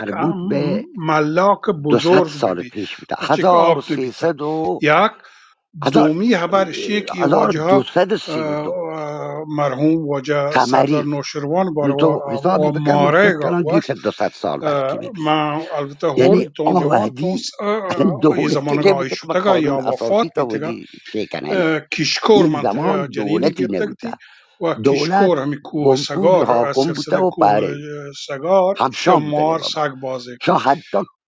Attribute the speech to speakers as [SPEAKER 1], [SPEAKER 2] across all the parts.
[SPEAKER 1] یک
[SPEAKER 2] مربوط به
[SPEAKER 1] ملاک
[SPEAKER 2] 200
[SPEAKER 1] بزرگ
[SPEAKER 2] سال
[SPEAKER 1] بودی
[SPEAKER 2] پیش بوده.
[SPEAKER 1] چه که آب بیته
[SPEAKER 2] 1300 و
[SPEAKER 1] یک
[SPEAKER 2] هزار-
[SPEAKER 1] دومی خبر شیه که واجه ها
[SPEAKER 2] 1232
[SPEAKER 1] مرحوم واجه سردار
[SPEAKER 2] قمری
[SPEAKER 1] نوشروان بار
[SPEAKER 2] تو حسابی بکن
[SPEAKER 1] ماره
[SPEAKER 2] فکر کنم
[SPEAKER 1] گوش
[SPEAKER 2] دیگه 200 سال بعد کی
[SPEAKER 1] ما البته
[SPEAKER 2] یعنی
[SPEAKER 1] هول تون جوان
[SPEAKER 2] آوهدی
[SPEAKER 1] ای
[SPEAKER 2] دولتی
[SPEAKER 1] زمان
[SPEAKER 2] که
[SPEAKER 1] گاهی
[SPEAKER 2] بوده که با
[SPEAKER 1] شدگا یا
[SPEAKER 2] قانون
[SPEAKER 1] وفات
[SPEAKER 2] اساسی تا
[SPEAKER 1] بیتگا
[SPEAKER 2] بودی شکنه
[SPEAKER 1] کشکور
[SPEAKER 2] این زمان
[SPEAKER 1] منطقه جنینی
[SPEAKER 2] دولتی
[SPEAKER 1] گرتگتی
[SPEAKER 2] نبوده.
[SPEAKER 1] و
[SPEAKER 2] دولت
[SPEAKER 1] کشکور همی کوه
[SPEAKER 2] گمپوز
[SPEAKER 1] سگار
[SPEAKER 2] حاکم بوده
[SPEAKER 1] سلسله
[SPEAKER 2] و
[SPEAKER 1] کوه
[SPEAKER 2] پره
[SPEAKER 1] سگار
[SPEAKER 2] همشان بوده
[SPEAKER 1] شمار
[SPEAKER 2] بابا
[SPEAKER 1] سگ بازه
[SPEAKER 2] شان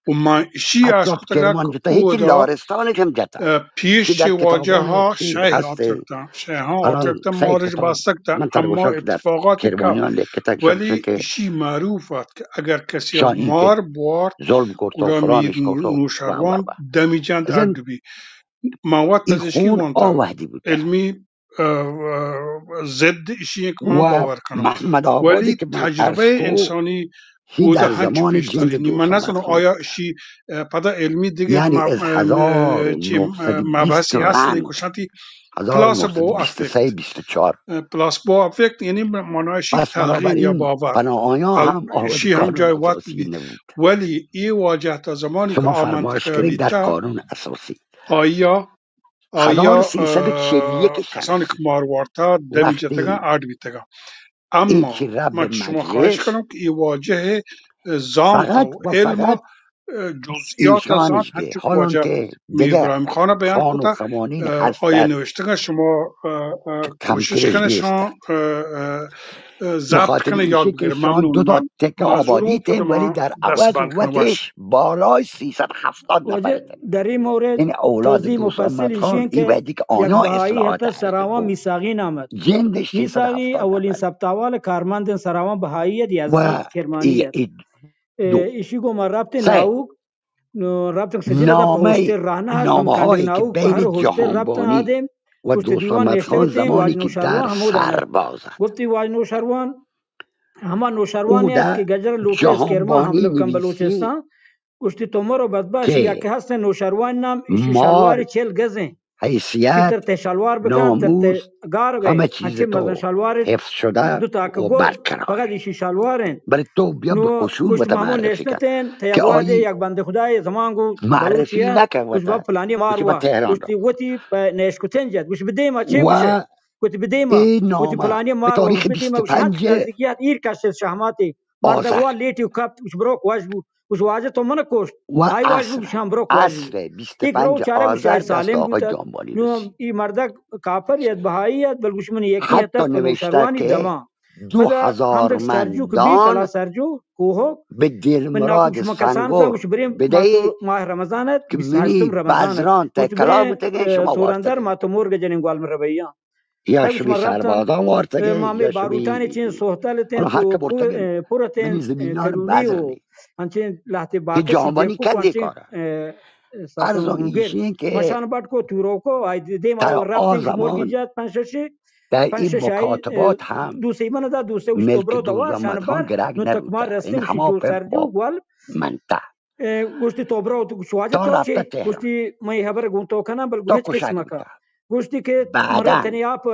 [SPEAKER 1] و ما شی
[SPEAKER 2] حتی
[SPEAKER 1] اشکتگا
[SPEAKER 2] کرمان جتا
[SPEAKER 1] کوه
[SPEAKER 2] هیچی
[SPEAKER 1] دا
[SPEAKER 2] لارستانش هم جتا
[SPEAKER 1] پیش
[SPEAKER 2] که
[SPEAKER 1] چه
[SPEAKER 2] در
[SPEAKER 1] واجه
[SPEAKER 2] کتابان
[SPEAKER 1] ها
[SPEAKER 2] چی
[SPEAKER 1] شیح
[SPEAKER 2] هست.
[SPEAKER 1] آترکتا شیح ها
[SPEAKER 2] الان
[SPEAKER 1] آترکتا
[SPEAKER 2] سعی
[SPEAKER 1] مارج
[SPEAKER 2] کتاب
[SPEAKER 1] بستکتا
[SPEAKER 2] من
[SPEAKER 1] اما
[SPEAKER 2] ترگوشم که در
[SPEAKER 1] اتفاقاتی که
[SPEAKER 2] کرمانیان لیکتک شمسه
[SPEAKER 1] ولی
[SPEAKER 2] که
[SPEAKER 1] اشی معروف است که اگر کسی
[SPEAKER 2] شاهی که
[SPEAKER 1] مار بوار
[SPEAKER 2] ظلم کرد و
[SPEAKER 1] کورا مید
[SPEAKER 2] فلانش کرد و
[SPEAKER 1] نوشروان دمیجند
[SPEAKER 2] ازن
[SPEAKER 1] اردبی مواد
[SPEAKER 2] این
[SPEAKER 1] پزشکی
[SPEAKER 2] خون
[SPEAKER 1] وانتا
[SPEAKER 2] آوهدی بوده
[SPEAKER 1] علمی ضد ایشی که من
[SPEAKER 2] و
[SPEAKER 1] باور کنم
[SPEAKER 2] محمد آبادی
[SPEAKER 1] ولی
[SPEAKER 2] که من عرض
[SPEAKER 1] تجربه
[SPEAKER 2] کو
[SPEAKER 1] انسانی
[SPEAKER 2] هی
[SPEAKER 1] او ده
[SPEAKER 2] در
[SPEAKER 1] هنچ
[SPEAKER 2] زمان
[SPEAKER 1] پیش
[SPEAKER 2] جنگ
[SPEAKER 1] داری من
[SPEAKER 2] دوست آمد
[SPEAKER 1] نزنم
[SPEAKER 2] خان
[SPEAKER 1] آیا شی پدا علمی دیگه
[SPEAKER 2] یعنی از
[SPEAKER 1] چی
[SPEAKER 2] 1920
[SPEAKER 1] مبحثی هستی
[SPEAKER 2] رند
[SPEAKER 1] کشتی پلاسبو
[SPEAKER 2] 1923
[SPEAKER 1] افکت
[SPEAKER 2] 24
[SPEAKER 1] پلاسبو افکت یعنی مناشی
[SPEAKER 2] پس
[SPEAKER 1] تلقین یا
[SPEAKER 2] بنابراین
[SPEAKER 1] باور
[SPEAKER 2] پناهیان هم آهد
[SPEAKER 1] شی هم
[SPEAKER 2] قانون
[SPEAKER 1] جای وقت
[SPEAKER 2] اساسی
[SPEAKER 1] بی
[SPEAKER 2] نبود.
[SPEAKER 1] ولی ای واجه تا زمانی که
[SPEAKER 2] شما فرمایش
[SPEAKER 1] آمنطقه
[SPEAKER 2] کنید در
[SPEAKER 1] بیته
[SPEAKER 2] قانون اساسی
[SPEAKER 1] آیا
[SPEAKER 2] 1341
[SPEAKER 1] کسانی که
[SPEAKER 2] شمسی
[SPEAKER 1] ماروارتا دمی جتگا
[SPEAKER 2] وقتی
[SPEAKER 1] آرد بیتگا
[SPEAKER 2] این
[SPEAKER 1] اما
[SPEAKER 2] که رب
[SPEAKER 1] من شما خواهش
[SPEAKER 2] مجلس
[SPEAKER 1] کنم که این واجه زانتا
[SPEAKER 2] فقط
[SPEAKER 1] و
[SPEAKER 2] و
[SPEAKER 1] علم
[SPEAKER 2] فقط
[SPEAKER 1] جزئیات زان
[SPEAKER 2] ایشانش که
[SPEAKER 1] هنچو که
[SPEAKER 2] حالان
[SPEAKER 1] واجه
[SPEAKER 2] که
[SPEAKER 1] میر
[SPEAKER 2] دیگه
[SPEAKER 1] ابراهیم خانه بیان
[SPEAKER 2] خان و
[SPEAKER 1] کتا
[SPEAKER 2] خمانین
[SPEAKER 1] آیه
[SPEAKER 2] هستد
[SPEAKER 1] نوشتگا شما
[SPEAKER 2] که
[SPEAKER 1] کوشش
[SPEAKER 2] کمترش
[SPEAKER 1] کنه
[SPEAKER 2] نیستد.
[SPEAKER 1] شما
[SPEAKER 2] به
[SPEAKER 1] ضبط
[SPEAKER 2] خاطر
[SPEAKER 1] کنه
[SPEAKER 2] ایشه
[SPEAKER 1] یاد
[SPEAKER 2] که
[SPEAKER 1] بگیره
[SPEAKER 2] شان
[SPEAKER 1] ممنون
[SPEAKER 2] دو تا
[SPEAKER 1] من
[SPEAKER 2] تک
[SPEAKER 1] معذور
[SPEAKER 2] آبادی ته
[SPEAKER 1] مفتد
[SPEAKER 2] ولی
[SPEAKER 1] ما
[SPEAKER 2] در
[SPEAKER 1] دست
[SPEAKER 2] عوض
[SPEAKER 1] بند کنه باش
[SPEAKER 2] وکش بالای 370 نفر
[SPEAKER 3] واجه
[SPEAKER 2] ته.
[SPEAKER 3] در این مورد
[SPEAKER 2] این اولاد
[SPEAKER 3] توضیح
[SPEAKER 2] دوست
[SPEAKER 3] مفصل
[SPEAKER 2] محمد خان
[SPEAKER 3] ایشین
[SPEAKER 2] ای
[SPEAKER 3] که
[SPEAKER 2] ویدی که
[SPEAKER 3] یک
[SPEAKER 2] آیا
[SPEAKER 3] بهایی
[SPEAKER 2] اصلاحات
[SPEAKER 3] حتی
[SPEAKER 2] هرده
[SPEAKER 3] سراوان
[SPEAKER 2] بود
[SPEAKER 3] میساقی آمد.
[SPEAKER 2] جندش
[SPEAKER 3] میساقی
[SPEAKER 2] 370
[SPEAKER 3] اولین
[SPEAKER 2] نفره
[SPEAKER 3] سبتاوال کارمند سراوان بهایی یزدی
[SPEAKER 2] و
[SPEAKER 3] کرمانیت.
[SPEAKER 2] دو
[SPEAKER 3] ایشی گو من ربط
[SPEAKER 2] سه
[SPEAKER 3] ناوک ربط سجل دا په هوشتر رانه هستم
[SPEAKER 2] نامه
[SPEAKER 3] کاندک
[SPEAKER 2] هایی که
[SPEAKER 3] ناوک په هر
[SPEAKER 2] بین
[SPEAKER 3] هوشتر ربط
[SPEAKER 2] جهانبانی
[SPEAKER 3] آدم
[SPEAKER 2] و
[SPEAKER 3] پشت
[SPEAKER 2] دوست
[SPEAKER 3] دیوان
[SPEAKER 2] محمد
[SPEAKER 3] نشته
[SPEAKER 2] خان
[SPEAKER 3] بودیم
[SPEAKER 2] زمانی
[SPEAKER 3] واج
[SPEAKER 2] که در
[SPEAKER 3] نوشروان همود
[SPEAKER 2] سر
[SPEAKER 3] آمد
[SPEAKER 2] بازد
[SPEAKER 3] گفتی واج نوشروان همان
[SPEAKER 2] او
[SPEAKER 3] نوشروانی است که
[SPEAKER 2] در
[SPEAKER 3] گجر لوپه از کرمان
[SPEAKER 2] جهانبانی
[SPEAKER 3] حمله بکن
[SPEAKER 2] نویسی
[SPEAKER 3] بلوچستان گوشتی تومرو بدباش
[SPEAKER 2] که
[SPEAKER 3] یکی هست نوشروان نام ایشی شلوار
[SPEAKER 2] مال
[SPEAKER 3] چل گزه که
[SPEAKER 2] حیثیت
[SPEAKER 3] تر ته شلوار بکن تر
[SPEAKER 2] ناموس
[SPEAKER 3] ته گار
[SPEAKER 2] همه
[SPEAKER 3] گئی
[SPEAKER 2] چیز
[SPEAKER 3] هنچه مزن
[SPEAKER 2] تو
[SPEAKER 3] شلوار
[SPEAKER 2] حفظ شده
[SPEAKER 3] دو تا که
[SPEAKER 2] و
[SPEAKER 3] گوش
[SPEAKER 2] برقرار
[SPEAKER 3] فقط ایشی شلوارن
[SPEAKER 2] برای تو بیا به
[SPEAKER 3] نو
[SPEAKER 2] قشون
[SPEAKER 3] گوشت
[SPEAKER 2] بده
[SPEAKER 3] محمود
[SPEAKER 2] معرفی کرد
[SPEAKER 3] نشنتن تا یک
[SPEAKER 2] که
[SPEAKER 3] واده
[SPEAKER 2] آیی
[SPEAKER 3] یک بنده خدای زمان گو
[SPEAKER 2] معرفی
[SPEAKER 3] بلوچیه
[SPEAKER 2] نکن
[SPEAKER 3] گوش با
[SPEAKER 2] وطن
[SPEAKER 3] فلانی
[SPEAKER 2] گوشی به
[SPEAKER 3] ماروا
[SPEAKER 2] تهران را
[SPEAKER 3] گوشتی وتی نشکتن جد گوش بدیما چه گوشه
[SPEAKER 2] و
[SPEAKER 3] گوشتی بدیما
[SPEAKER 2] این
[SPEAKER 3] گوشتی
[SPEAKER 2] نامه
[SPEAKER 3] فلانی
[SPEAKER 2] به
[SPEAKER 3] ماروا گوش
[SPEAKER 2] تاریخ
[SPEAKER 3] بدیما گوش هنچ
[SPEAKER 2] 25
[SPEAKER 3] نزدیکیت ایر کشت شهماتی
[SPEAKER 2] آذر
[SPEAKER 3] مردگوا لیتی و کپت گوش بروک واجبو گوش واجه تو من کشت
[SPEAKER 2] و
[SPEAKER 3] ای واجبو گوش هم بروک واجبو
[SPEAKER 2] عصر
[SPEAKER 3] یک رو
[SPEAKER 2] 25
[SPEAKER 3] چاره گوش ای
[SPEAKER 2] آذر دست
[SPEAKER 3] سالم
[SPEAKER 2] آقای
[SPEAKER 3] بودد
[SPEAKER 2] جانبانی
[SPEAKER 3] نو
[SPEAKER 2] رسید.
[SPEAKER 3] ای مردک کافر یاد بهایی یاد بل گوش من یکی
[SPEAKER 2] حتی
[SPEAKER 3] هتر
[SPEAKER 2] نوشته
[SPEAKER 3] کنوشروانی
[SPEAKER 2] که
[SPEAKER 3] دما بعد
[SPEAKER 2] 2000
[SPEAKER 3] همدک سرجو که بی کلا
[SPEAKER 2] مندان
[SPEAKER 3] سرجو کوه
[SPEAKER 2] به دیر
[SPEAKER 3] من ناکو
[SPEAKER 2] مراد
[SPEAKER 3] شما کسان که
[SPEAKER 2] سنگور
[SPEAKER 3] گوش بریم ما
[SPEAKER 2] بدهی
[SPEAKER 3] تو ماه رمضانت
[SPEAKER 2] که
[SPEAKER 3] 28
[SPEAKER 2] منی
[SPEAKER 3] رمضانت
[SPEAKER 2] بزران تا
[SPEAKER 3] گوش
[SPEAKER 2] کلا
[SPEAKER 3] بریم
[SPEAKER 2] بتگه شما
[SPEAKER 3] سورندر
[SPEAKER 2] وارتگه
[SPEAKER 3] ما تو مرگ جنین گوال مربیان
[SPEAKER 2] یا
[SPEAKER 3] تا گوش
[SPEAKER 2] شبی
[SPEAKER 3] من رفتن
[SPEAKER 2] سربازان وارتگه
[SPEAKER 3] ما می
[SPEAKER 2] یا شبی
[SPEAKER 3] باروتانی چین سوهتال تین
[SPEAKER 2] حالا هر که
[SPEAKER 3] تو
[SPEAKER 2] برتگه منی
[SPEAKER 3] پورتین
[SPEAKER 2] زمینان
[SPEAKER 3] کلولی و
[SPEAKER 2] بزرنی
[SPEAKER 3] انچین لحظه
[SPEAKER 2] که
[SPEAKER 3] باکسی
[SPEAKER 2] جانبانی
[SPEAKER 3] جیکو
[SPEAKER 2] کندی
[SPEAKER 3] انچین
[SPEAKER 2] کاره
[SPEAKER 3] ساسون
[SPEAKER 2] ارزون
[SPEAKER 3] گوگل
[SPEAKER 2] ایشین که
[SPEAKER 3] مشان بات کو تورو کو ای دی ما
[SPEAKER 2] در
[SPEAKER 3] رفتن که مرگی
[SPEAKER 2] آزمان
[SPEAKER 3] جات پنششی
[SPEAKER 2] در این
[SPEAKER 3] پنششای
[SPEAKER 2] مکاتبات هم
[SPEAKER 3] دوسری من دا دوسری وش
[SPEAKER 2] ملک
[SPEAKER 3] توبرو
[SPEAKER 2] دوست
[SPEAKER 3] دوار شان
[SPEAKER 2] محمد خان
[SPEAKER 3] بر
[SPEAKER 2] گرگ
[SPEAKER 3] نو تکمار
[SPEAKER 2] نبوده این
[SPEAKER 3] رسیم شی
[SPEAKER 2] همه
[SPEAKER 3] جور
[SPEAKER 2] په
[SPEAKER 3] سرجو گوال
[SPEAKER 2] منطقه
[SPEAKER 3] گوشتی توبرو تو شواجه
[SPEAKER 2] تا
[SPEAKER 3] تو
[SPEAKER 2] رفته
[SPEAKER 3] چی
[SPEAKER 2] تهران
[SPEAKER 3] گوشتی می خبر گون تو کنم بل
[SPEAKER 2] تا
[SPEAKER 3] گوهچ
[SPEAKER 2] کشک
[SPEAKER 3] قسمه
[SPEAKER 2] بوده
[SPEAKER 3] کا گوشتی که
[SPEAKER 2] بعدن
[SPEAKER 3] مرتنی اپ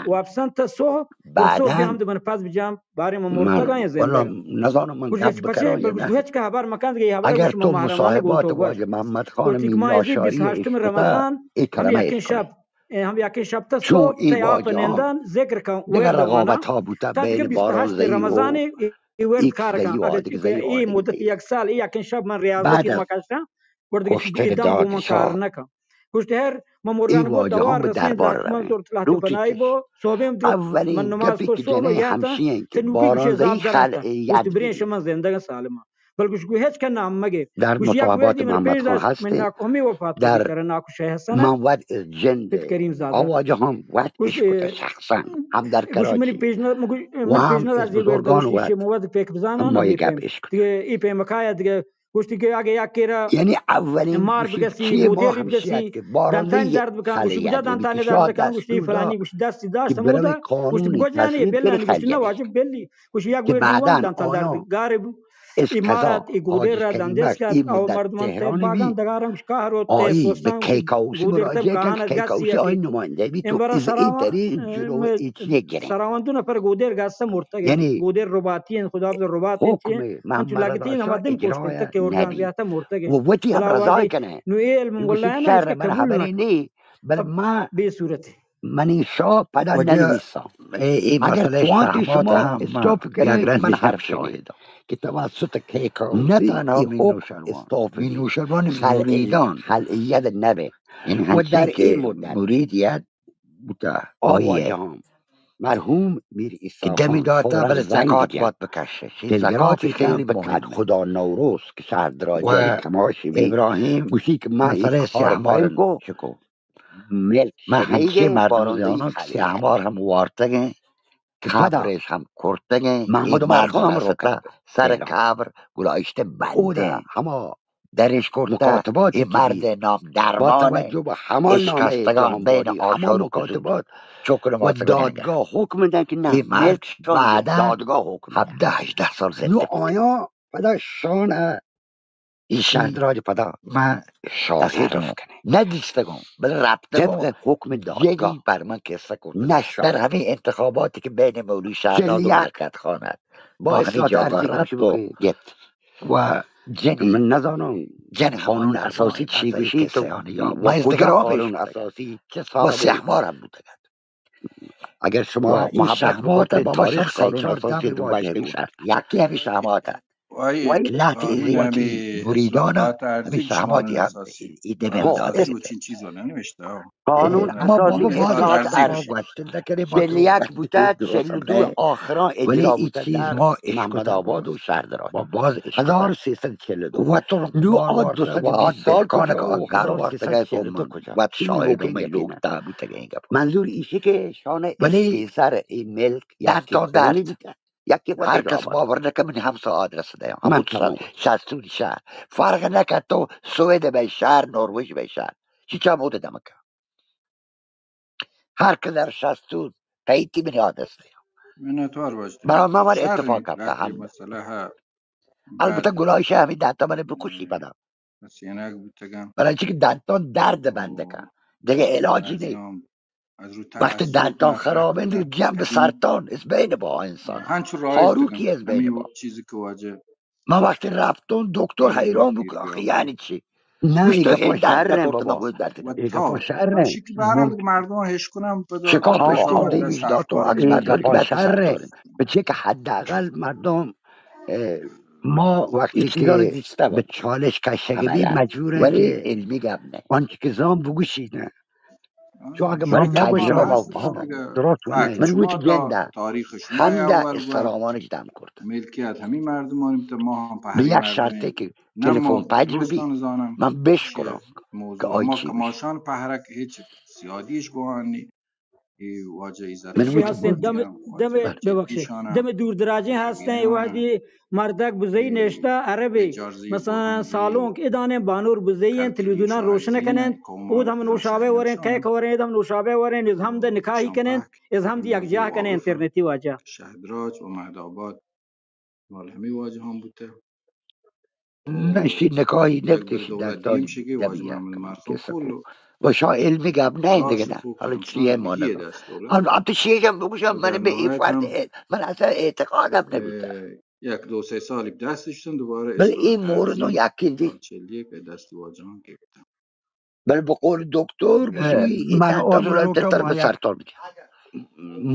[SPEAKER 3] وابسن تا سو ور سو بیام
[SPEAKER 2] بعدن
[SPEAKER 3] دو من پاس بجام باری ما مرتا
[SPEAKER 2] من
[SPEAKER 3] گای
[SPEAKER 2] والا
[SPEAKER 3] زنده
[SPEAKER 2] نزانم من
[SPEAKER 3] گوشتی
[SPEAKER 2] گپ
[SPEAKER 3] چی پشه
[SPEAKER 2] بکرم
[SPEAKER 3] بل
[SPEAKER 2] یا
[SPEAKER 3] گوشتی
[SPEAKER 2] نه
[SPEAKER 3] هیچ که خبر مکان دیگه خبر
[SPEAKER 2] اگر
[SPEAKER 3] گوشتی ما
[SPEAKER 2] تو
[SPEAKER 3] محرمانه گون
[SPEAKER 2] مصاحبات
[SPEAKER 3] تو گوش
[SPEAKER 2] واجه محمد خان
[SPEAKER 3] گوشتی که ما یزی
[SPEAKER 2] میراشاری
[SPEAKER 3] 28
[SPEAKER 2] عشقته
[SPEAKER 3] رمضان
[SPEAKER 2] این
[SPEAKER 3] هم
[SPEAKER 2] کلمه
[SPEAKER 3] یکین
[SPEAKER 2] ایش کنی
[SPEAKER 3] شب هم یکین شب تا
[SPEAKER 2] چون
[SPEAKER 3] سو
[SPEAKER 2] ای
[SPEAKER 3] تا اپ
[SPEAKER 2] واجه ها
[SPEAKER 3] نندان ذکر کن
[SPEAKER 2] دیگر
[SPEAKER 3] ورد
[SPEAKER 2] رقابت
[SPEAKER 3] مانا
[SPEAKER 2] ها بوده
[SPEAKER 3] تا دیگه
[SPEAKER 2] بین
[SPEAKER 3] 28
[SPEAKER 2] بارانزهی و
[SPEAKER 3] رمضان ورد
[SPEAKER 2] ایکس
[SPEAKER 3] کار
[SPEAKER 2] زی
[SPEAKER 3] کن
[SPEAKER 2] و
[SPEAKER 3] اگر
[SPEAKER 2] آدیگ زی و
[SPEAKER 3] این
[SPEAKER 2] آدیگ
[SPEAKER 3] مدت
[SPEAKER 2] زی
[SPEAKER 3] یک سال یکین شب من ریاضتی
[SPEAKER 2] بعد
[SPEAKER 3] ما
[SPEAKER 2] از
[SPEAKER 3] کشتم ورد
[SPEAKER 2] کشته
[SPEAKER 3] ایدام بو من کار
[SPEAKER 2] دادشاه
[SPEAKER 3] نکن گوشت هر ما
[SPEAKER 2] ای
[SPEAKER 3] مردان گو
[SPEAKER 2] واجه ها
[SPEAKER 3] دوار
[SPEAKER 2] به
[SPEAKER 3] رسین
[SPEAKER 2] دربار
[SPEAKER 3] در من
[SPEAKER 2] رویم
[SPEAKER 3] دور طلعت
[SPEAKER 2] روکی
[SPEAKER 3] پناهی
[SPEAKER 2] کش
[SPEAKER 3] بو صوبیم دو من
[SPEAKER 2] اولین
[SPEAKER 3] نماز
[SPEAKER 2] گپی
[SPEAKER 3] کو
[SPEAKER 2] که
[SPEAKER 3] صوب
[SPEAKER 2] جنه
[SPEAKER 3] یا تا
[SPEAKER 2] همشین که
[SPEAKER 3] تنوکی گوشه
[SPEAKER 2] بارانزهی
[SPEAKER 3] زاب
[SPEAKER 2] خلع
[SPEAKER 3] زرنتا گوشت
[SPEAKER 2] ید
[SPEAKER 3] برینش
[SPEAKER 2] بینی
[SPEAKER 3] من زنده سالما بل گوش گو هیچ کن نام مگه
[SPEAKER 2] در
[SPEAKER 3] گوش یک
[SPEAKER 2] مصاحبات
[SPEAKER 3] وردی من
[SPEAKER 2] محمد
[SPEAKER 3] پیش
[SPEAKER 2] خان
[SPEAKER 3] داشت من
[SPEAKER 2] هسته
[SPEAKER 3] ناکامی وفات کو
[SPEAKER 2] در
[SPEAKER 3] بیچاره ناکوشه حسنه
[SPEAKER 2] من وضع جند
[SPEAKER 3] پت کریم زاده
[SPEAKER 2] آواجه هم وضع
[SPEAKER 3] گوشت
[SPEAKER 2] اشکته شخصا هم در
[SPEAKER 3] گوش منی
[SPEAKER 2] کراچی
[SPEAKER 3] پیش نه
[SPEAKER 2] و
[SPEAKER 3] من پیش
[SPEAKER 2] هم
[SPEAKER 3] نه
[SPEAKER 2] از
[SPEAKER 3] از ورده
[SPEAKER 2] بزرگان
[SPEAKER 3] گوشتی
[SPEAKER 2] وقت
[SPEAKER 3] شی مواد فکر بزنن
[SPEAKER 2] ما
[SPEAKER 3] هم
[SPEAKER 2] یه گپ
[SPEAKER 3] میپیم
[SPEAKER 2] اشکته
[SPEAKER 3] دیگه ای پیم کایا دیگه گوشتی که اگه یک کیرا
[SPEAKER 2] یعنی اولین
[SPEAKER 3] مار
[SPEAKER 2] گوشی
[SPEAKER 3] بگسی
[SPEAKER 2] چی ما
[SPEAKER 3] مودیلی
[SPEAKER 2] همیشه هست
[SPEAKER 3] بگسی
[SPEAKER 2] که بارانزه
[SPEAKER 3] دانتان درد بکن
[SPEAKER 2] خلع
[SPEAKER 3] گوشتی کجا
[SPEAKER 2] ید بینی که
[SPEAKER 3] دانتان درد
[SPEAKER 2] شاه
[SPEAKER 3] بکن گوشتی
[SPEAKER 2] دستور دا
[SPEAKER 3] فلانی گوشتی دستی
[SPEAKER 2] که
[SPEAKER 3] داشت
[SPEAKER 2] برای
[SPEAKER 3] مودا گوشتی
[SPEAKER 2] قانونی
[SPEAKER 3] بگو جانی
[SPEAKER 2] تصویب کنی
[SPEAKER 3] بلانی گوشتی
[SPEAKER 2] خلع
[SPEAKER 3] نه
[SPEAKER 2] یدش
[SPEAKER 3] واجب بلی گوشتی یک
[SPEAKER 2] که
[SPEAKER 3] وردی وان
[SPEAKER 2] بعدا
[SPEAKER 3] دانتان درد
[SPEAKER 2] آیا
[SPEAKER 3] گاره بو امارت گودر را دندست کرد
[SPEAKER 2] این
[SPEAKER 3] او
[SPEAKER 2] مدت
[SPEAKER 3] مردمان
[SPEAKER 2] تهرانی
[SPEAKER 3] بعدا
[SPEAKER 2] بی
[SPEAKER 3] دگارم شکار و
[SPEAKER 2] آیی به
[SPEAKER 3] پوستان
[SPEAKER 2] کیکاوسی
[SPEAKER 3] گودر تب
[SPEAKER 2] مراجعه
[SPEAKER 3] کهان
[SPEAKER 2] کرد
[SPEAKER 3] از
[SPEAKER 2] کیکاوسی
[SPEAKER 3] گسی
[SPEAKER 2] آی
[SPEAKER 3] کی
[SPEAKER 2] نماینده بی تو
[SPEAKER 3] امبارا
[SPEAKER 2] از این طریق جلو ایچیه گره
[SPEAKER 3] سراوان دو نفر گودر گسته مرتگه
[SPEAKER 2] یعنی
[SPEAKER 3] گودر رباطی خدا به رباطی
[SPEAKER 2] حکم
[SPEAKER 3] چیه انچو
[SPEAKER 2] محمد
[SPEAKER 3] لگتین
[SPEAKER 2] رضا
[SPEAKER 3] هم
[SPEAKER 2] شاه
[SPEAKER 3] دم
[SPEAKER 2] اجرای
[SPEAKER 3] کشته که اورگان
[SPEAKER 2] نبی
[SPEAKER 3] زیاده مرتگه
[SPEAKER 2] و وتی هم
[SPEAKER 3] بلا
[SPEAKER 2] رضای
[SPEAKER 3] وادی
[SPEAKER 2] کنه
[SPEAKER 3] نو علم
[SPEAKER 2] میگوشی
[SPEAKER 3] مولاینا
[SPEAKER 2] شهر
[SPEAKER 3] اسکه
[SPEAKER 2] من
[SPEAKER 3] قبول
[SPEAKER 2] خبری
[SPEAKER 3] نکن
[SPEAKER 2] نی بل
[SPEAKER 3] اب
[SPEAKER 2] ما
[SPEAKER 3] به صورته
[SPEAKER 2] من این شاه پدا
[SPEAKER 4] وجه
[SPEAKER 2] ننویسم
[SPEAKER 4] این
[SPEAKER 2] اگر
[SPEAKER 4] مسئله
[SPEAKER 2] توانتی
[SPEAKER 4] سهمات
[SPEAKER 2] شما
[SPEAKER 4] هم
[SPEAKER 2] استاپ
[SPEAKER 4] یک
[SPEAKER 2] کنید من
[SPEAKER 4] رنجش هم
[SPEAKER 2] حرف بگید
[SPEAKER 4] شاهدم
[SPEAKER 2] که توسط
[SPEAKER 4] نه
[SPEAKER 2] کیکاوسی
[SPEAKER 4] تنها
[SPEAKER 2] این
[SPEAKER 4] وی
[SPEAKER 2] حکم
[SPEAKER 4] نوشروان
[SPEAKER 2] استاپ
[SPEAKER 4] وی
[SPEAKER 2] بی
[SPEAKER 4] نوشروان
[SPEAKER 2] خلعی
[SPEAKER 4] مریدان
[SPEAKER 2] خلعیت نبه این
[SPEAKER 4] و
[SPEAKER 2] همچین
[SPEAKER 4] در
[SPEAKER 2] که
[SPEAKER 4] این
[SPEAKER 2] مدت
[SPEAKER 4] مرید یک بوده
[SPEAKER 2] آواجه
[SPEAKER 4] آیه
[SPEAKER 2] هم مرحوم میر
[SPEAKER 4] که
[SPEAKER 2] ایسا
[SPEAKER 4] دمی
[SPEAKER 2] خان
[SPEAKER 4] داده
[SPEAKER 2] فورا
[SPEAKER 4] ولی
[SPEAKER 2] زنگ
[SPEAKER 4] زکات
[SPEAKER 2] بگن
[SPEAKER 4] باید بکشه این
[SPEAKER 2] تلگرافی
[SPEAKER 4] زکات خیلی
[SPEAKER 2] کم بکد
[SPEAKER 4] مهمه
[SPEAKER 2] خدا نوروز که شهر دراجه
[SPEAKER 4] و
[SPEAKER 2] کماشی وی
[SPEAKER 4] ابراهیم
[SPEAKER 2] گوشی که من این
[SPEAKER 4] مسئله
[SPEAKER 2] کار
[SPEAKER 4] سیاهمار
[SPEAKER 2] قایم کو
[SPEAKER 4] چکو
[SPEAKER 2] ملک
[SPEAKER 4] من همچه
[SPEAKER 2] شدیده
[SPEAKER 4] مردم
[SPEAKER 2] بارانده ای
[SPEAKER 4] زیانم که
[SPEAKER 2] خلعیت
[SPEAKER 4] سیاهمار هم وارتگه
[SPEAKER 2] که پدا
[SPEAKER 4] کبرش هم کرتگه
[SPEAKER 2] محمود
[SPEAKER 4] این
[SPEAKER 2] عمر
[SPEAKER 4] مرد
[SPEAKER 2] خان هم
[SPEAKER 4] رسته
[SPEAKER 2] رکب
[SPEAKER 4] سر
[SPEAKER 2] تهران
[SPEAKER 4] کبر گلایشته
[SPEAKER 2] او ده
[SPEAKER 4] بنده
[SPEAKER 2] همه
[SPEAKER 4] درش کرده
[SPEAKER 2] مکاتباتی
[SPEAKER 4] این
[SPEAKER 2] که
[SPEAKER 4] مرد
[SPEAKER 2] دید
[SPEAKER 4] نام
[SPEAKER 2] با
[SPEAKER 4] درمانه
[SPEAKER 2] توجه به همان نامه
[SPEAKER 4] اشکستگان بین
[SPEAKER 2] جهانبانی همه
[SPEAKER 4] آشار و کسوف
[SPEAKER 2] مکاتبات
[SPEAKER 4] چکر
[SPEAKER 2] و
[SPEAKER 4] ماسگانگه
[SPEAKER 2] دادگاه حکم میدن که نه
[SPEAKER 4] این مرد
[SPEAKER 2] ملک شان
[SPEAKER 4] بعدا
[SPEAKER 2] دادگاه حکم میدن
[SPEAKER 4] 17-18 سال
[SPEAKER 2] نو
[SPEAKER 4] زنده بود
[SPEAKER 2] آیا پدا شان
[SPEAKER 4] این
[SPEAKER 2] چی
[SPEAKER 4] شهردراج پدا من
[SPEAKER 2] تصرف
[SPEAKER 4] تصرف
[SPEAKER 2] کنه
[SPEAKER 4] ندیستگم بل ربتگم
[SPEAKER 2] طبق حکم
[SPEAKER 4] یکی
[SPEAKER 2] دادگاه
[SPEAKER 4] بر من کسه کرده
[SPEAKER 2] نه شاه
[SPEAKER 4] در همین انتخاباتی که بین مولوی شهرزاد و
[SPEAKER 2] جلیک
[SPEAKER 4] مرکت خانه
[SPEAKER 2] با
[SPEAKER 4] با همین
[SPEAKER 2] اصلاحات
[SPEAKER 4] جاگاه
[SPEAKER 2] ارزی
[SPEAKER 4] رفت
[SPEAKER 2] گماشی
[SPEAKER 4] و
[SPEAKER 2] بکنید
[SPEAKER 4] و جنی
[SPEAKER 2] من نزانم
[SPEAKER 4] جن
[SPEAKER 2] قانون
[SPEAKER 4] همان
[SPEAKER 2] اساسی
[SPEAKER 4] درباره
[SPEAKER 2] چی
[SPEAKER 4] نظری
[SPEAKER 2] گوشی تو
[SPEAKER 4] کسی آنه یا
[SPEAKER 2] با کجا
[SPEAKER 4] مایزدگرامش
[SPEAKER 2] قانون
[SPEAKER 4] بودگه
[SPEAKER 2] اساسی چه
[SPEAKER 4] و
[SPEAKER 2] صاحب
[SPEAKER 4] سیحمار هم بودگه
[SPEAKER 2] اگر
[SPEAKER 4] و
[SPEAKER 2] شما
[SPEAKER 4] این
[SPEAKER 2] محبت
[SPEAKER 4] شهمات
[SPEAKER 2] بکنید
[SPEAKER 4] با ما
[SPEAKER 2] تاریخ
[SPEAKER 4] شخصا
[SPEAKER 2] قانون
[SPEAKER 4] 4
[SPEAKER 2] اساسی
[SPEAKER 4] دم
[SPEAKER 2] تو
[SPEAKER 4] واجه
[SPEAKER 2] مشکل
[SPEAKER 4] بود
[SPEAKER 2] شرط
[SPEAKER 4] یکی همین شهمات هست
[SPEAKER 1] وای
[SPEAKER 2] ولی
[SPEAKER 4] لحظه
[SPEAKER 1] قانون
[SPEAKER 4] ایزی
[SPEAKER 1] همی
[SPEAKER 4] وکی مریدانه
[SPEAKER 1] اصلاحات
[SPEAKER 4] همین
[SPEAKER 1] ارزی گوشی
[SPEAKER 4] شهماتی
[SPEAKER 1] قانون
[SPEAKER 4] هم
[SPEAKER 1] اساسی
[SPEAKER 4] ایده
[SPEAKER 1] قانون
[SPEAKER 2] خب
[SPEAKER 4] ممداده
[SPEAKER 1] اساسی و چین چیز رو ننوشته
[SPEAKER 2] قانون
[SPEAKER 1] قانون
[SPEAKER 4] اما
[SPEAKER 2] اساسی
[SPEAKER 4] بابا
[SPEAKER 1] گوشی
[SPEAKER 4] باز
[SPEAKER 1] اصلاحات
[SPEAKER 2] اصلاحات
[SPEAKER 1] ارزی
[SPEAKER 4] شما
[SPEAKER 2] ارزی
[SPEAKER 1] باشه
[SPEAKER 4] گوشتن نکنه ما تو
[SPEAKER 2] 41
[SPEAKER 4] وقتی که
[SPEAKER 2] بوده
[SPEAKER 4] درست
[SPEAKER 2] 42
[SPEAKER 4] ده
[SPEAKER 2] آخران
[SPEAKER 4] ولی
[SPEAKER 2] اجرا
[SPEAKER 4] این
[SPEAKER 2] بوده
[SPEAKER 4] چیز
[SPEAKER 2] در
[SPEAKER 4] ما اش
[SPEAKER 2] محمد
[SPEAKER 4] کده
[SPEAKER 2] آباد
[SPEAKER 4] باز
[SPEAKER 2] و شهردراج
[SPEAKER 4] با باز اش کده
[SPEAKER 2] 1342
[SPEAKER 4] و تو
[SPEAKER 2] نو
[SPEAKER 4] بار وارته و
[SPEAKER 2] 220
[SPEAKER 4] آن
[SPEAKER 2] سال
[SPEAKER 4] دلکانه
[SPEAKER 2] کجا
[SPEAKER 4] که
[SPEAKER 2] و
[SPEAKER 4] آگر وارتگه که
[SPEAKER 2] 1342
[SPEAKER 4] من
[SPEAKER 2] کجا
[SPEAKER 4] و
[SPEAKER 2] این
[SPEAKER 4] شاهد و
[SPEAKER 2] موقع
[SPEAKER 4] ملوک
[SPEAKER 2] یقینا
[SPEAKER 4] ده بیتگه اینگه باز
[SPEAKER 2] منظور ایشه که شان
[SPEAKER 4] ولی
[SPEAKER 2] اسپیسر این ملک
[SPEAKER 4] در
[SPEAKER 2] یکی
[SPEAKER 4] تا
[SPEAKER 2] خورونی
[SPEAKER 4] درد
[SPEAKER 2] بیده یکی و
[SPEAKER 4] هر
[SPEAKER 2] تیز
[SPEAKER 4] کس
[SPEAKER 2] آباد
[SPEAKER 4] باور نکه من همسا آدرس ده
[SPEAKER 2] من
[SPEAKER 4] همون
[SPEAKER 2] تمام
[SPEAKER 4] شستون شهر فرق نکه تو سوئد به شهر نروژ به شهر چی چه موده دمکه هر که در شستون قیدی من آدرس ده
[SPEAKER 1] منتوار باشده
[SPEAKER 4] برای من
[SPEAKER 1] شر
[SPEAKER 4] اتفاق کرده
[SPEAKER 1] وقتی
[SPEAKER 4] همده
[SPEAKER 1] مثلا ها
[SPEAKER 4] البته
[SPEAKER 1] بعد
[SPEAKER 4] گلایش همین دنتا من بکشی بدم
[SPEAKER 1] سینک بودتگم
[SPEAKER 4] برای اینکه دندان درد بنده
[SPEAKER 1] و
[SPEAKER 4] کن دیگه علاجی
[SPEAKER 1] بعضی
[SPEAKER 4] نیست
[SPEAKER 1] هم از رو
[SPEAKER 4] وقتی
[SPEAKER 1] تعصب
[SPEAKER 4] دندان
[SPEAKER 1] مطرح
[SPEAKER 4] خرابه دیگه
[SPEAKER 1] کنن
[SPEAKER 4] جنب
[SPEAKER 1] قدیم
[SPEAKER 4] سرطان از بین با انسان
[SPEAKER 1] هنچو رایج
[SPEAKER 4] خاروکی
[SPEAKER 1] دکم
[SPEAKER 4] از بین
[SPEAKER 1] همین
[SPEAKER 4] با
[SPEAKER 1] چیزی که واجه
[SPEAKER 4] من وقتی رفتم دکتر
[SPEAKER 1] پیرو
[SPEAKER 4] حیران
[SPEAKER 1] پیر
[SPEAKER 4] بکن آخه
[SPEAKER 1] بیابان
[SPEAKER 4] یعنی چی
[SPEAKER 2] نه
[SPEAKER 4] گوش تو
[SPEAKER 2] ایگه
[SPEAKER 4] هی
[SPEAKER 2] پا
[SPEAKER 4] دند
[SPEAKER 2] شرم
[SPEAKER 4] نخورده
[SPEAKER 2] بابا
[SPEAKER 4] نگوش درد
[SPEAKER 1] و
[SPEAKER 4] نکنه
[SPEAKER 2] ایگه پا
[SPEAKER 1] تا
[SPEAKER 2] شرم
[SPEAKER 1] شکل برم دیگه مردم هش کنم بدا
[SPEAKER 4] شکافش
[SPEAKER 2] آقا
[SPEAKER 4] تو
[SPEAKER 1] اشاره
[SPEAKER 2] آقا
[SPEAKER 4] دی
[SPEAKER 1] دست
[SPEAKER 4] ویجدان تو
[SPEAKER 1] افکار
[SPEAKER 4] عکس
[SPEAKER 1] من
[SPEAKER 2] ایگه
[SPEAKER 4] برداری که
[SPEAKER 2] پا
[SPEAKER 4] بعد
[SPEAKER 1] دست
[SPEAKER 4] سر
[SPEAKER 2] شره
[SPEAKER 4] داریم
[SPEAKER 2] به چه که حداقل مردم ما
[SPEAKER 4] این
[SPEAKER 2] وقتی
[SPEAKER 4] چیزا رو
[SPEAKER 2] که
[SPEAKER 4] دیسته
[SPEAKER 2] به
[SPEAKER 4] با
[SPEAKER 2] چالش کشگی بی
[SPEAKER 4] عملا
[SPEAKER 2] مجبورن
[SPEAKER 4] ولی
[SPEAKER 2] که
[SPEAKER 4] علمی گم نه
[SPEAKER 2] آنچه که زام بگوشیدن چون اگه
[SPEAKER 4] ما
[SPEAKER 2] برای
[SPEAKER 4] ما
[SPEAKER 1] شما
[SPEAKER 4] تجربه
[SPEAKER 2] نباشه
[SPEAKER 4] با
[SPEAKER 1] هست
[SPEAKER 4] گوشته
[SPEAKER 1] دیگه
[SPEAKER 2] درست و
[SPEAKER 1] فکت
[SPEAKER 2] نه
[SPEAKER 4] من گوش
[SPEAKER 1] شما تا
[SPEAKER 4] جنده
[SPEAKER 1] تاریخ شما
[SPEAKER 4] همده
[SPEAKER 1] اول و
[SPEAKER 4] استرامانش دم کرده
[SPEAKER 1] ملکیت همین مردمانیم تا ما هم په
[SPEAKER 2] به
[SPEAKER 1] همین
[SPEAKER 2] یک شرطه
[SPEAKER 1] مردمیم
[SPEAKER 2] که
[SPEAKER 1] نه
[SPEAKER 2] تلفن
[SPEAKER 1] ما
[SPEAKER 2] پیج ببی
[SPEAKER 1] درستان زانم
[SPEAKER 2] من
[SPEAKER 1] چیه
[SPEAKER 2] بشکنم که
[SPEAKER 1] موضوع
[SPEAKER 2] آی
[SPEAKER 1] ما
[SPEAKER 2] چی بشه
[SPEAKER 1] کماشان پهرک هیچ سیادیش گوهانی ای واجه عزت
[SPEAKER 2] من
[SPEAKER 3] چی
[SPEAKER 2] وقت
[SPEAKER 3] هستین
[SPEAKER 2] بود
[SPEAKER 1] شخصیتی
[SPEAKER 3] دم
[SPEAKER 1] هم واجه
[SPEAKER 3] ببخشید
[SPEAKER 1] جدیشانم
[SPEAKER 3] دم دور دراجه هستن
[SPEAKER 1] پیشگیری
[SPEAKER 3] ای
[SPEAKER 1] آنم
[SPEAKER 3] وحدی مردک بزی نشته عربی
[SPEAKER 1] اجارزی با
[SPEAKER 3] مثلا
[SPEAKER 1] هنگری
[SPEAKER 3] سالون
[SPEAKER 1] و
[SPEAKER 3] که ادانه بانور بزیین
[SPEAKER 1] کلتوریش
[SPEAKER 3] تلویزیون
[SPEAKER 1] و
[SPEAKER 3] روشن کنن
[SPEAKER 1] ارزینه
[SPEAKER 3] او
[SPEAKER 1] کوما
[SPEAKER 3] دم نوشابه
[SPEAKER 1] همشهری
[SPEAKER 3] ورن که
[SPEAKER 1] نشانم
[SPEAKER 3] کورن دم نوشابه ورن از هم ده
[SPEAKER 1] و
[SPEAKER 3] نکاحی
[SPEAKER 1] ایشان
[SPEAKER 3] کنن
[SPEAKER 1] پاک
[SPEAKER 3] از هم
[SPEAKER 1] این
[SPEAKER 3] ده یک جاه
[SPEAKER 1] موضوع
[SPEAKER 3] کنن
[SPEAKER 1] واقفه
[SPEAKER 3] اینترنتی واجه
[SPEAKER 1] شهدراج و مهدآباد مال همه واجه هم بوده و
[SPEAKER 2] نشی نکاهی
[SPEAKER 1] یک بر
[SPEAKER 2] نکتشی
[SPEAKER 1] دولت دیم
[SPEAKER 2] دستای
[SPEAKER 1] شگی واجه
[SPEAKER 2] دبیه
[SPEAKER 1] محمد
[SPEAKER 2] کمان
[SPEAKER 1] مرحوم
[SPEAKER 2] کسا کو
[SPEAKER 1] کلو
[SPEAKER 2] و شا علمی گب نه این دیگه
[SPEAKER 1] راش
[SPEAKER 2] نه
[SPEAKER 1] خوب
[SPEAKER 2] حالا
[SPEAKER 1] همسان
[SPEAKER 2] چیه ما
[SPEAKER 1] بگیه
[SPEAKER 2] نگم
[SPEAKER 1] دست دولت
[SPEAKER 2] حالا تو چیه بگوشم
[SPEAKER 1] و
[SPEAKER 2] من
[SPEAKER 1] در
[SPEAKER 2] به این
[SPEAKER 1] نهایت
[SPEAKER 2] فرد
[SPEAKER 1] هم
[SPEAKER 2] من اصلا اعتقادم نبوده
[SPEAKER 1] یک دو سه سالی دستشتن دوباره
[SPEAKER 2] بل
[SPEAKER 1] اصلاحات
[SPEAKER 2] این مورد رو
[SPEAKER 1] ارزی
[SPEAKER 2] یکی دی
[SPEAKER 1] سال 41 دست واجه هم گرفتم
[SPEAKER 2] بل به قول دکتر گوشوی این
[SPEAKER 4] من
[SPEAKER 2] دندان
[SPEAKER 4] عذر دکتر
[SPEAKER 2] بلندتر
[SPEAKER 4] ما
[SPEAKER 2] به
[SPEAKER 4] یک
[SPEAKER 2] سرطان میده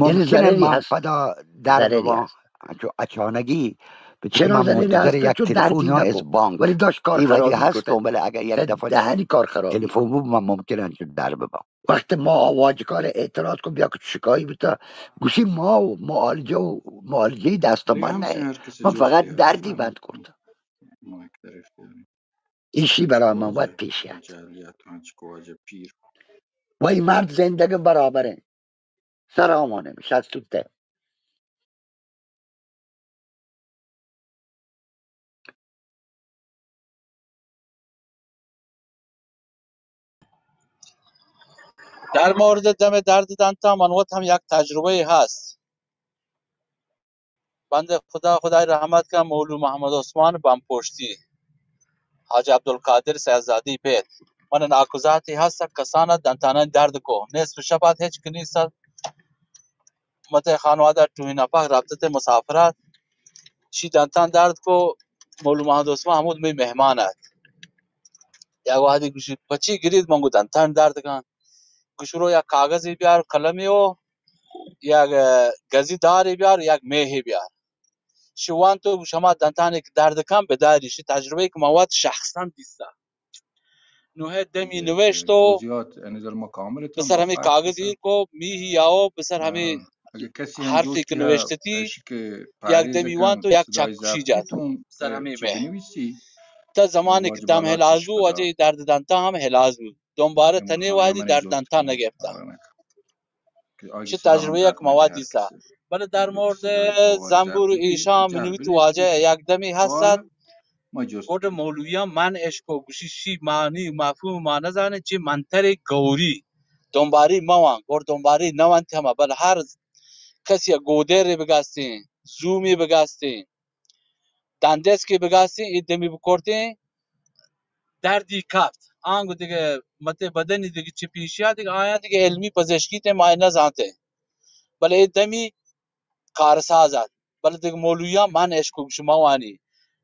[SPEAKER 2] یعنی
[SPEAKER 4] ممکنه
[SPEAKER 2] ضرری
[SPEAKER 4] من
[SPEAKER 2] هست
[SPEAKER 4] پدا در
[SPEAKER 2] ضرری
[SPEAKER 4] بما
[SPEAKER 2] هست چون اچانگی
[SPEAKER 4] چون
[SPEAKER 2] چرا
[SPEAKER 4] من
[SPEAKER 2] ضرری
[SPEAKER 4] منتظر
[SPEAKER 2] هست
[SPEAKER 4] یک
[SPEAKER 2] چون
[SPEAKER 4] تلفن
[SPEAKER 2] دردی
[SPEAKER 4] یا
[SPEAKER 2] نکن
[SPEAKER 4] از بانک
[SPEAKER 2] ولی داشت کار
[SPEAKER 4] این وجه
[SPEAKER 2] خرابی
[SPEAKER 4] هست
[SPEAKER 2] کته
[SPEAKER 4] بله اگر یک دفعه
[SPEAKER 2] دهنی کار خرابی
[SPEAKER 4] تلفن
[SPEAKER 2] کن
[SPEAKER 4] بود من ممکنه انجام در ببام
[SPEAKER 2] وقت ما آواج کار اعتراض کن بیا که شکایی بیتا گوشی ما و معالجه دست
[SPEAKER 1] دیگه
[SPEAKER 2] من
[SPEAKER 1] همچنین
[SPEAKER 2] نه
[SPEAKER 1] هر کسی
[SPEAKER 2] من فقط
[SPEAKER 1] جفتی هست
[SPEAKER 2] دردی
[SPEAKER 1] فرق
[SPEAKER 2] بند
[SPEAKER 1] میکنه
[SPEAKER 2] کردم
[SPEAKER 1] ما یک طرف داریم
[SPEAKER 2] ایشی
[SPEAKER 1] هنچ
[SPEAKER 2] برای من باید
[SPEAKER 1] کواجه
[SPEAKER 2] پیشیت
[SPEAKER 1] جلیت هنچ کواجه پیر
[SPEAKER 2] و این مرد زندگی برابره سر آمانه میشه از توته
[SPEAKER 5] در مورد دم درد دندان منوط هم یک تجربه هست. بنده خدای رحمت کنه مولوی محمد عثمان بمپشتی حاج عبدالقادر سیدزادی پیت من ناکوزاتی هست کسانه دنتانه درد کو نصف شبات هیچ کنیست مت خانواده توهین پاک رابطه مسافرات شی دنتان درد کو مولوی محمد عثمان حمود می مهمانه یا وادی گوشی بچی گرید منگو دنتان درد کن گوشرو یا کاغذی بیار قلمی و یا گزی داری بیار یا میهی بیار شوان تو شما دنتانی که درد کم بداری شی تجربه که مواد شخصا دیسته نوه دمی نوشت و
[SPEAKER 1] توضیحات یعنی در مکاملت هم
[SPEAKER 5] بسر
[SPEAKER 1] با
[SPEAKER 5] همه
[SPEAKER 1] فکس
[SPEAKER 5] کاغذی
[SPEAKER 1] بتن.
[SPEAKER 5] کو میهی یاو بسر همه
[SPEAKER 1] اگه کسی هم
[SPEAKER 5] حرفی
[SPEAKER 1] جوت
[SPEAKER 5] که
[SPEAKER 1] که
[SPEAKER 5] نوشتتی
[SPEAKER 1] اشی که
[SPEAKER 5] یک
[SPEAKER 1] پرهیز
[SPEAKER 5] دمی وان
[SPEAKER 1] کن
[SPEAKER 5] تو یک
[SPEAKER 1] صدای
[SPEAKER 5] چکشی
[SPEAKER 1] ضبطی
[SPEAKER 5] جات
[SPEAKER 1] تون
[SPEAKER 5] سر همه
[SPEAKER 1] چی
[SPEAKER 5] مه
[SPEAKER 1] بنویسی
[SPEAKER 5] تا زمانی که
[SPEAKER 1] واجب
[SPEAKER 5] دم هلاز
[SPEAKER 1] بالاتش
[SPEAKER 5] بود
[SPEAKER 1] بده
[SPEAKER 5] واجه درد دنتا هم هلاز بود دنباره
[SPEAKER 1] که
[SPEAKER 5] تنه
[SPEAKER 1] میخوان
[SPEAKER 5] وادی
[SPEAKER 1] من
[SPEAKER 5] درد
[SPEAKER 1] جوت
[SPEAKER 5] دنتا
[SPEAKER 1] کنم
[SPEAKER 5] نگفته
[SPEAKER 1] فرق نکن که آگی
[SPEAKER 5] چه
[SPEAKER 1] صدا هم
[SPEAKER 5] تجربه یک
[SPEAKER 1] درد نگه
[SPEAKER 5] موادی
[SPEAKER 1] هر
[SPEAKER 5] است
[SPEAKER 1] کسی
[SPEAKER 5] ولی در
[SPEAKER 1] اگه
[SPEAKER 5] مورد
[SPEAKER 1] صدای آواز
[SPEAKER 5] زنبور
[SPEAKER 1] ضبطی بی
[SPEAKER 5] ایشان
[SPEAKER 1] جهر
[SPEAKER 5] منوی تو
[SPEAKER 1] بده چی
[SPEAKER 5] واجه یک دمی هست
[SPEAKER 1] سوال ما جست
[SPEAKER 5] گود
[SPEAKER 1] کنیم
[SPEAKER 5] مولویان من اشکو گوشی شی معنی مفهوم ما نزانه چی منتر گوری دنباری موان گور دنباری نوان تما بل هر کسی گودر بگاستین زومی بگاستین دندس که بگاستین ایدمی بکورتین دردی کافت آنگو دیگه مت بدنی دیگه چی پیشیا دیگه آیا دیگه علمی پزشکی ته ما نزانته بل ایدمی کارسازد بل دیگه مولویان من اشکو شما وانی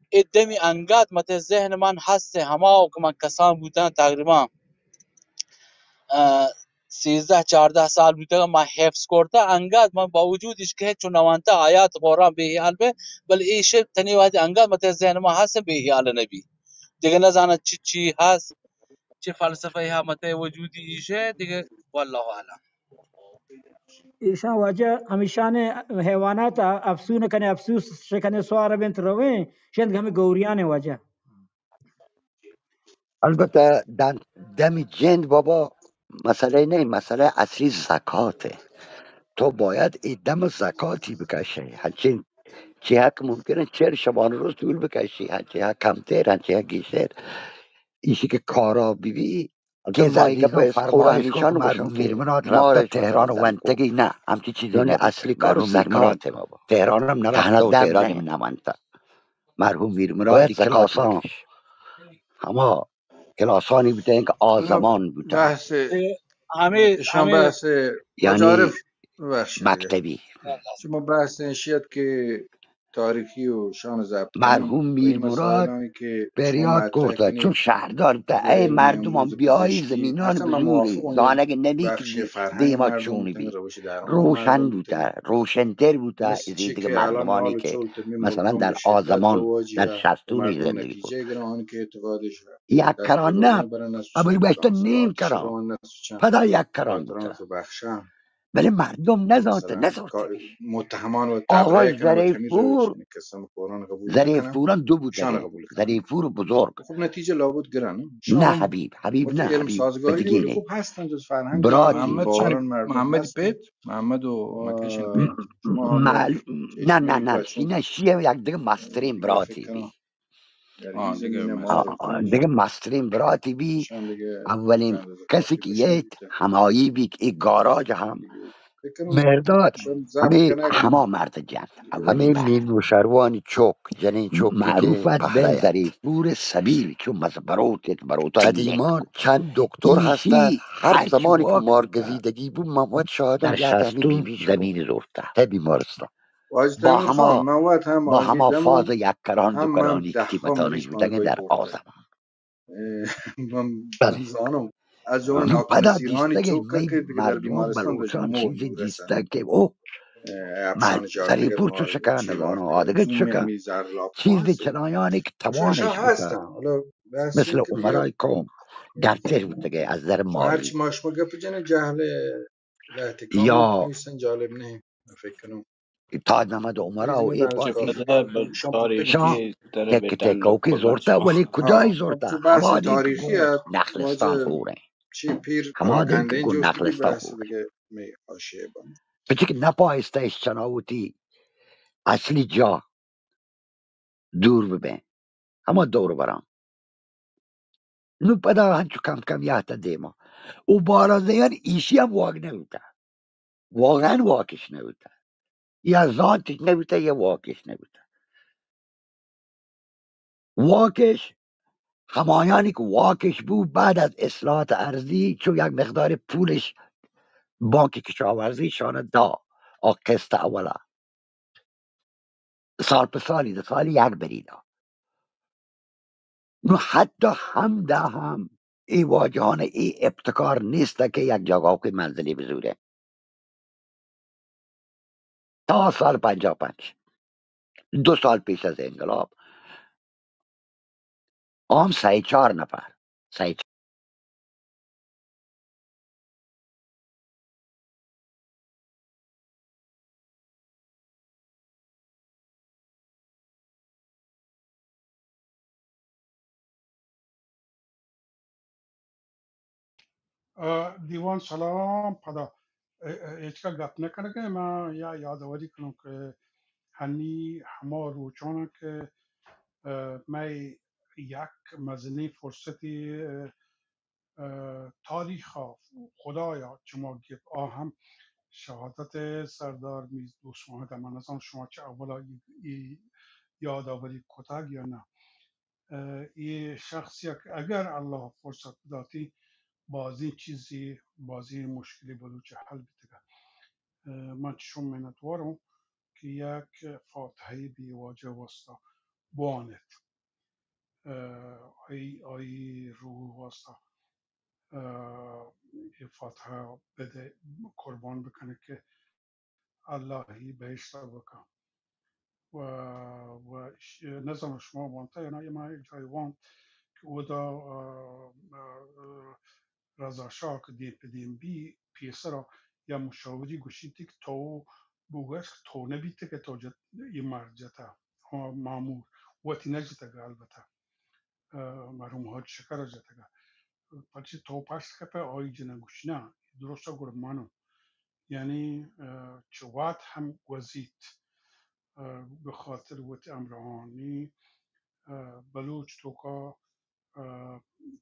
[SPEAKER 5] ایدمی انگات مت ذهن من هست هما که من کسان بودن تقریبا 13-14 سال بوده ما حفظ کرده انگار من با وجودش که چون نوانتا آیات قرآن به حال به بل ایش تنی وادی انگار مت ذهن ما هست به حال نبی دیگه نزاند چی هست چه فلسفه ها مت وجودی ایشه دیگه والله اعلم
[SPEAKER 3] ایشان واجه همیشان حیوانات افسون کنه افسوس شکنه سوار بنت روی شند همه گوریان واجه
[SPEAKER 4] البته دم جند بابا مسئله نه، مسئله اصلی زکاته. تو باید این دم زکاتی بکشی، هرچین چی که ممکنه 4 شبانه روز طول بکشی، هرچی کمتر هرچی بیشتر. ایشی که کارا بیبی
[SPEAKER 2] البته
[SPEAKER 4] که
[SPEAKER 2] ما
[SPEAKER 4] زایگه
[SPEAKER 2] دیگه
[SPEAKER 4] به خور
[SPEAKER 2] فرمایش کن که
[SPEAKER 4] همیشان باشه
[SPEAKER 2] مرحوم
[SPEAKER 4] که
[SPEAKER 2] میرمناد رفته
[SPEAKER 4] مارش
[SPEAKER 2] تهران
[SPEAKER 4] مثلا
[SPEAKER 2] و
[SPEAKER 4] زنکو
[SPEAKER 2] ونتگی نه همچی چیزی
[SPEAKER 4] یعنی
[SPEAKER 2] نبوده.
[SPEAKER 4] اصلی کار
[SPEAKER 2] مرحوم میرمناد
[SPEAKER 4] زکاته بابا.
[SPEAKER 2] تهران هم
[SPEAKER 4] تنها
[SPEAKER 2] نرفته و
[SPEAKER 4] دم
[SPEAKER 2] تهران
[SPEAKER 4] نه،
[SPEAKER 2] هم نمانده. مرحوم
[SPEAKER 4] باید
[SPEAKER 2] میرمنادی
[SPEAKER 4] زکات
[SPEAKER 2] کلاسان
[SPEAKER 4] بکش.
[SPEAKER 2] اما کلاسانی بوده که
[SPEAKER 1] حالا
[SPEAKER 2] آزمان بوده،
[SPEAKER 1] بحث
[SPEAKER 5] همه
[SPEAKER 1] ایشان
[SPEAKER 5] همه
[SPEAKER 1] بحث حاج عارف
[SPEAKER 2] یعنی
[SPEAKER 1] ببخشید دیگه
[SPEAKER 2] مکتبی.
[SPEAKER 1] شما بحث این شید که تاریخی و شان ضبط کنی
[SPEAKER 2] مرحوم
[SPEAKER 1] و این
[SPEAKER 2] میرمراد
[SPEAKER 1] مسائل که شما
[SPEAKER 2] فریاد
[SPEAKER 1] مطرح
[SPEAKER 2] کرده چون
[SPEAKER 1] کنید
[SPEAKER 2] شهردار ده
[SPEAKER 1] در
[SPEAKER 2] ای
[SPEAKER 1] علم
[SPEAKER 2] مردم هم
[SPEAKER 1] امروز
[SPEAKER 2] بیایی
[SPEAKER 1] پزشکی
[SPEAKER 2] زمینان
[SPEAKER 1] اصلا من
[SPEAKER 2] بزوری
[SPEAKER 1] موافقم یک
[SPEAKER 2] زانگ نبی که
[SPEAKER 1] بخش فرهنگ
[SPEAKER 2] دیما
[SPEAKER 1] مردم
[SPEAKER 2] چونی
[SPEAKER 1] بودن
[SPEAKER 2] بی
[SPEAKER 1] روش درمان
[SPEAKER 2] روشن
[SPEAKER 1] مردم بودن
[SPEAKER 2] بوده، روشنتر بوده از
[SPEAKER 1] مثل
[SPEAKER 2] این
[SPEAKER 1] چی
[SPEAKER 2] دیگه
[SPEAKER 1] که الان
[SPEAKER 2] مردمانی
[SPEAKER 1] حال
[SPEAKER 2] که
[SPEAKER 1] چولت می
[SPEAKER 2] مثلا
[SPEAKER 1] مردم به
[SPEAKER 2] در
[SPEAKER 1] شدت
[SPEAKER 2] آزمان
[SPEAKER 1] رواجی
[SPEAKER 2] در
[SPEAKER 1] و
[SPEAKER 2] شستونی
[SPEAKER 1] مردم
[SPEAKER 2] زندگی
[SPEAKER 1] نتیجه
[SPEAKER 2] کرد.
[SPEAKER 1] گیرن آن که اعتقادش
[SPEAKER 2] یک
[SPEAKER 1] دست
[SPEAKER 2] کران
[SPEAKER 1] پیدا کنه
[SPEAKER 2] نه،
[SPEAKER 1] برای نسل
[SPEAKER 2] اما
[SPEAKER 1] چند
[SPEAKER 2] بایسته
[SPEAKER 1] فرانسه
[SPEAKER 2] نیم
[SPEAKER 1] آتیشه
[SPEAKER 2] کران،
[SPEAKER 1] با نسل چند
[SPEAKER 2] پدا یک کران
[SPEAKER 1] کارتران
[SPEAKER 2] بوده.
[SPEAKER 1] تو بخشن
[SPEAKER 2] ولی مردم نزانته
[SPEAKER 1] مثلا
[SPEAKER 2] نزانته بیش.
[SPEAKER 1] متهمان و
[SPEAKER 2] آقا
[SPEAKER 1] تبرئه کنه به کمی روش
[SPEAKER 2] زریفپور،
[SPEAKER 1] یعنی کسان قرآن قبول نکنن
[SPEAKER 2] زریفپوران دو
[SPEAKER 1] شان
[SPEAKER 2] بوده،
[SPEAKER 1] قبول کنن
[SPEAKER 2] زریفپور بزرگ.
[SPEAKER 1] خب نتیجه لابد گرن
[SPEAKER 2] نه
[SPEAKER 1] شان
[SPEAKER 2] حبیب، حبیب
[SPEAKER 1] مت
[SPEAKER 2] نه،
[SPEAKER 1] علم
[SPEAKER 2] حبیب
[SPEAKER 1] سازگاری دی ولی
[SPEAKER 2] بدگینه
[SPEAKER 1] خب هستن جز فرهنگ هم
[SPEAKER 2] براتی
[SPEAKER 1] باورن مردم
[SPEAKER 2] هر
[SPEAKER 1] محمد
[SPEAKER 2] کی
[SPEAKER 1] پیت محمد و مکیشن پیت شما حالا
[SPEAKER 2] نه
[SPEAKER 1] چیش
[SPEAKER 2] نه
[SPEAKER 1] میری
[SPEAKER 2] نه
[SPEAKER 1] بچون
[SPEAKER 2] شینه شیه یک دیگه مسترین
[SPEAKER 1] دیگه فکر
[SPEAKER 2] براتی
[SPEAKER 1] کنم
[SPEAKER 2] بی
[SPEAKER 1] در این
[SPEAKER 2] دیگه
[SPEAKER 1] زمینه ما گفتنش
[SPEAKER 2] مسترین براتی بی.
[SPEAKER 1] ایشان دیگه
[SPEAKER 2] اولین
[SPEAKER 1] به اندازه
[SPEAKER 2] کسی
[SPEAKER 1] کافی
[SPEAKER 2] که
[SPEAKER 1] بشنه
[SPEAKER 2] یه
[SPEAKER 1] بیته
[SPEAKER 2] همایی بی که این گاراج هم
[SPEAKER 1] دیگه فکر کنم
[SPEAKER 2] مرداد
[SPEAKER 1] شاید ضبط
[SPEAKER 2] همه
[SPEAKER 1] کنه
[SPEAKER 2] همه مرد جن
[SPEAKER 1] دیگه
[SPEAKER 2] اولین
[SPEAKER 4] همه
[SPEAKER 2] بار
[SPEAKER 4] مین و شروانی چوک جنین چوکی که
[SPEAKER 2] معروفت به
[SPEAKER 4] پخرایت.
[SPEAKER 2] ظریفپور سبیل چون بروت نیک
[SPEAKER 4] قدیما چند دکتر هسته،
[SPEAKER 2] ایشی
[SPEAKER 4] هر
[SPEAKER 2] هرچی
[SPEAKER 4] زمانی که
[SPEAKER 2] واقع بوده
[SPEAKER 4] مارگزیدگی بود محمد شهادم
[SPEAKER 2] در
[SPEAKER 4] یاد همه
[SPEAKER 2] شستون
[SPEAKER 4] بیبیش کو
[SPEAKER 2] زمین زورته
[SPEAKER 4] ته بیمارستان.
[SPEAKER 1] واجد
[SPEAKER 2] با
[SPEAKER 1] امیر خان
[SPEAKER 2] همه
[SPEAKER 1] مواد هم
[SPEAKER 2] با
[SPEAKER 1] آگی
[SPEAKER 2] همه فاز
[SPEAKER 1] دمو
[SPEAKER 2] یک کران دو
[SPEAKER 1] هم من
[SPEAKER 2] کرانی که
[SPEAKER 1] دفعه
[SPEAKER 2] تیمتانش
[SPEAKER 1] ملیش من
[SPEAKER 2] بودن
[SPEAKER 1] گوی
[SPEAKER 2] در
[SPEAKER 1] خورده
[SPEAKER 2] آزم.
[SPEAKER 1] من
[SPEAKER 2] بله
[SPEAKER 1] زانم از جمله
[SPEAKER 2] نو
[SPEAKER 1] ناکام
[SPEAKER 2] پدا
[SPEAKER 1] سیرانی
[SPEAKER 2] دیسته
[SPEAKER 1] چوکا
[SPEAKER 2] می
[SPEAKER 1] که دیگه در
[SPEAKER 2] مردم
[SPEAKER 1] بیمارستان داشت
[SPEAKER 2] بلوچان
[SPEAKER 1] مور
[SPEAKER 2] چیز
[SPEAKER 1] میرسن
[SPEAKER 2] دیسته که او
[SPEAKER 1] افشان جاوی دیگه
[SPEAKER 2] زریپور چو
[SPEAKER 1] ما
[SPEAKER 2] شکر
[SPEAKER 1] چی
[SPEAKER 2] نزانه
[SPEAKER 1] وارد دیگه
[SPEAKER 2] آدگه
[SPEAKER 1] زومی
[SPEAKER 2] چکه
[SPEAKER 1] همی زر لاپما
[SPEAKER 2] چیز
[SPEAKER 1] هست دیگه
[SPEAKER 2] چنایانی که
[SPEAKER 1] اشا
[SPEAKER 2] توانش بوده
[SPEAKER 1] هستن حالا بحث
[SPEAKER 2] مثل
[SPEAKER 1] این که دیگه
[SPEAKER 2] عمرای قوم گرتر بوده از در
[SPEAKER 1] هرچی
[SPEAKER 2] مالی
[SPEAKER 1] ماش گپ جن جهل احتکام
[SPEAKER 2] یا
[SPEAKER 1] نیستن جالب نه فکر کنم
[SPEAKER 2] تاج محمد عمرا و
[SPEAKER 1] ریزی
[SPEAKER 2] ای
[SPEAKER 1] بنز
[SPEAKER 6] چه
[SPEAKER 2] پاکی
[SPEAKER 1] کافی
[SPEAKER 6] فدا
[SPEAKER 1] بال
[SPEAKER 6] به
[SPEAKER 1] شام
[SPEAKER 6] کاری
[SPEAKER 1] بگی
[SPEAKER 2] شاه
[SPEAKER 6] که داره
[SPEAKER 2] تک
[SPEAKER 6] بیتن
[SPEAKER 2] تک اوکی
[SPEAKER 6] کلان
[SPEAKER 2] زورته
[SPEAKER 6] شما
[SPEAKER 2] ولی کجای
[SPEAKER 1] ها خب
[SPEAKER 2] زورته
[SPEAKER 1] تو بحث
[SPEAKER 2] همادی که
[SPEAKER 1] تاریخی
[SPEAKER 2] گو
[SPEAKER 1] هست
[SPEAKER 2] نخلستان
[SPEAKER 1] واجه
[SPEAKER 2] خوره
[SPEAKER 1] چی پیر
[SPEAKER 2] همادی که
[SPEAKER 1] پراکنده
[SPEAKER 2] گو
[SPEAKER 1] این جفت بگی
[SPEAKER 2] نخلستان
[SPEAKER 1] بحث
[SPEAKER 2] خوره
[SPEAKER 1] دیگه می آشیه بند
[SPEAKER 2] پچه که نپایسته ایش چناوتی اصلی جا دور ببین اما دور برام نو پدا هنچو کم کم یاتا دیما او بارازیان ایشی هم واق نوتا واقعا واقش نوتا
[SPEAKER 4] یا ذاتش نبیته یا واکش نبیته. واکش همایانی که واکش بود بعد از اصلاحات ارضی چون یک مقدار پولش بانک کشاورزی شانه دا قسط اولا سال به سالی ده سالی یک بریدا نو حتی هم ده هم ای واجهان ای ابتکار نیست که یک جاگاه که منزلی بزوره تا سال 55 2 سال پیش از انقلاب عام 3-4 نفر 3-4.
[SPEAKER 6] دیوان سلام پدا هیچ کا گپ نکنه که من یا یادآوری کنم که هنی همه روچانه که من یک مزنی فرصتی تاریخ خدایا چما گپ هم شهادت سردار میز دوست محمد امان از آن شما چه اولا یادآوری کتگ یا نه این شخصی که اگر الله فرصت داتی بازی چیزی بازی مشکلی بلوچ حل بتگه من چشم منتوارم که یک فاتحه بی واجه واسطه بوانت آی روح واسطه یه فاتحه بده قربان بکنه که اللهی بهشت بکن و نظام شما وانتا یا نه یه من جای وان که او دا رضا شاه که دی پدیم بی پیسه را یا مشاوری گوشیدی که تو بوگش تو نبیته که تو جد یه مرجتا مامور وقتی نجتا که البته مرحوم حاج شکر جتا که پچی تو پشت کپه آی جنه گوشنه درسته گرم منو یعنی چوات هم وزید به خاطر وقت امرهانی بلوچ توکا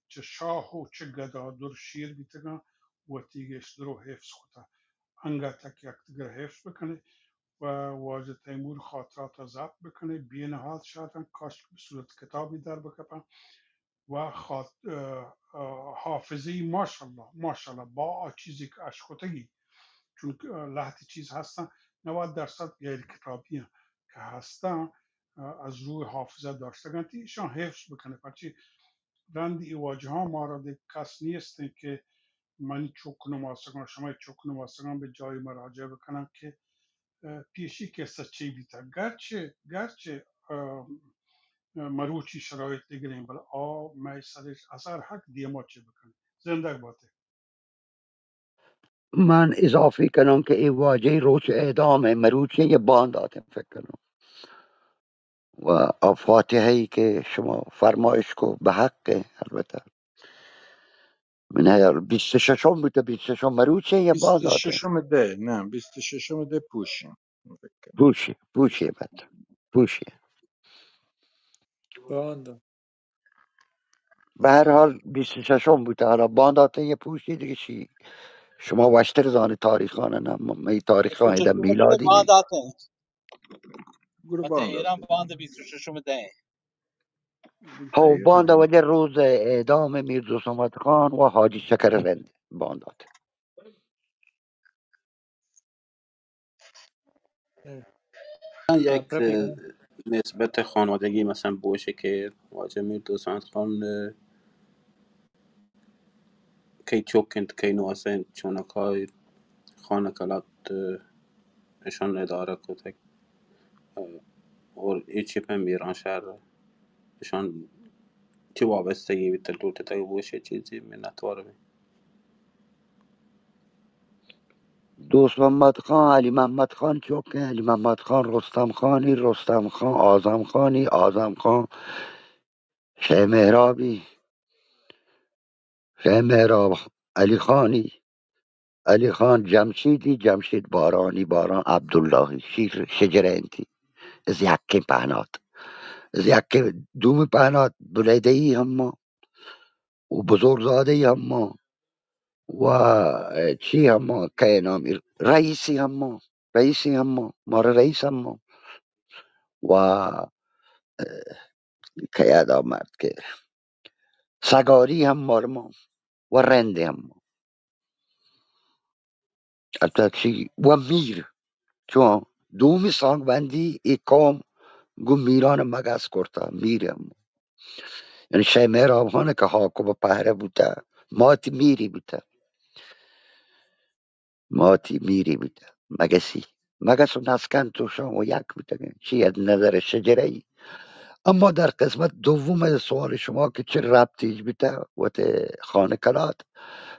[SPEAKER 6] چه شاه و چه گدادر شیر بیتگا و تیگش درو حفظ خودتا انگا تک یک دیگر حفظ بکنه و واجه تیمور خاطرات ضبط بکنه بی نهاد شدن کاش به صورت کتابی در بکپن و حافظه ماشاءالله با چیزی که اشکتگی چون لحظه چیز هستن 90% غیر کتابی هستن که هستن از روی حافظه داشتگن ایشان حفظ بکنه پرچی رند ای واجه ها ما را کس نیستن که من چوک نماسگان شما چوک نماسگان به جای مراجعه بکنم که پیشی که سچی بیتا گرچه مروچی شرایط دیگرین بلا می سرش اثر حق دیما چه بکنه زنده باته
[SPEAKER 4] من اضافی کنم که ای واجه روش اعدام مروچی یه باند دادم فکر کنم و فاتحه ای که شما فرمایش کو به حق البته من هیار 26 بوده 26 مروچه یه باند داده
[SPEAKER 1] 26 ده نه 26 ده پوشیم فکر
[SPEAKER 4] پوشی بد پوشی
[SPEAKER 7] باند
[SPEAKER 4] به هر حال 26 بوده حالا باند داده یه پوشی دیگه چی شما وشتر زان تاریخانه نه می تاریخانه ده
[SPEAKER 5] 26 ده
[SPEAKER 4] میلادی
[SPEAKER 5] باند
[SPEAKER 4] نه
[SPEAKER 5] داتن مته
[SPEAKER 1] قربان
[SPEAKER 5] ایران
[SPEAKER 1] داده
[SPEAKER 5] باند 26 ده
[SPEAKER 6] بوده
[SPEAKER 4] ها باند
[SPEAKER 6] ایران
[SPEAKER 4] ولی روز اعدام میرزا سامت خان و حاجی شکر رند باند داده
[SPEAKER 7] من
[SPEAKER 8] یک
[SPEAKER 7] پرپیگو
[SPEAKER 8] نسبت خانوادگی مثلا باشه که واجه میر دوستان خان کی چوکند کی نواسه چونکای خانه کلات اشان اداره کتک اور ایچی پن بیران شهر اشان چی وابستگی بیتر دوت تایی باشه چیزی منتواره بی
[SPEAKER 4] دوست محمد خان علی محمد خان چوکه علی محمد خان رستم خانی رستم خان آزم خانی آزم خان شه مهرابی شه مهراب علی خانی علی خان جمشیدی جمشید بارانی باران عبداللهی شیر شجره انتی از یکی پهنات از یکی دوم پهنات بلیده ای هم و بزرگزاده ای هم و چی هم که نامی رئیسی هم رئیسی هم ما رئیس هم و که یاد آمد که سگاری هم ما و رنده هم البته چی و میر چون دومی سانگ بندی ای کام گو میران مگس کرتا میرم یعنی شای میرام هانه که هاکو با پهره بوده ماتی میری بوده ماتی میری بوده مگسی مگس و نسکن تو شام و یک بوده چی از نظر شجره ای. اما در قسمت دوم سوال شما که چه ربطیش بوده و ته خانه کلات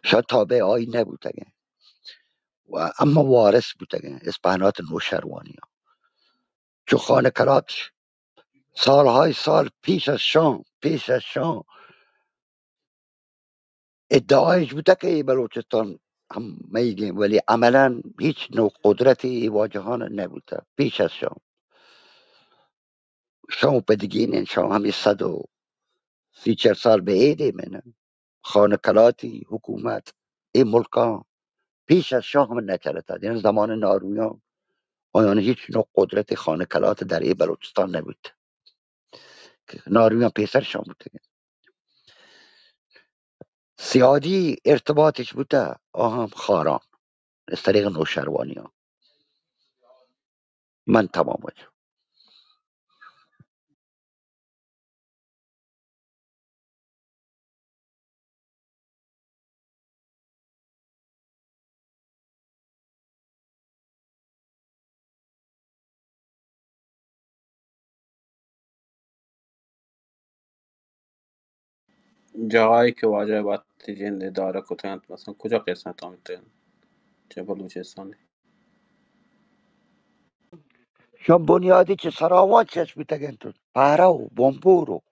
[SPEAKER 4] شاید تابع آی نبوده و اما وارث بوده اسپانات نوشروانی ها. چون خانه کلات سالهای سال پیش از شام ادعایش بوده که ای بلوچستان هم میگیم ولی عملا هیچ نوع قدرتی واجهان نبوده پیش از شام پدگین شام همی 134 به عیده منه خانه کلاتی حکومت این ملکان پیش از شاه هم نچلتا یعنی زمان نارویان آیان هیچ نوع قدرت خانه کلات در ای بلوچستان نبود که نارویان پیسر شام بوده سیادی ارتباطش بوده آهم خاران از طریق نوشروانی ها من تمام وجه
[SPEAKER 8] جاهایی که واجه باید جند اداره کتند مثلا کجا قسمت آمده چه بلوچستانی؟
[SPEAKER 4] شام بنیادی چه سراوات چش بوده تو پهره و بمبور و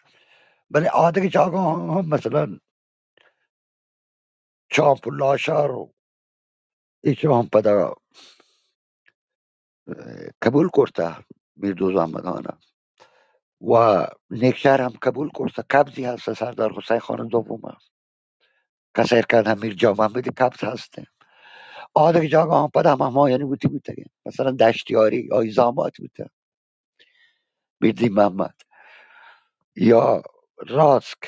[SPEAKER 4] بله عادق جاگا هم مثلا چامپ و لاشار و ایچو هم پدا قبول کرده میردوز آمدانه و نیکشهر هم قبول کرده قبضی هست سردار حسین خان دوم هست کسیر کرد هم میر جا محمد قبض هسته عادق جاگا هم پدا هم همایانی بوده مثلا دشتیاری یا ایزامات بوده میردی محمد یا راسک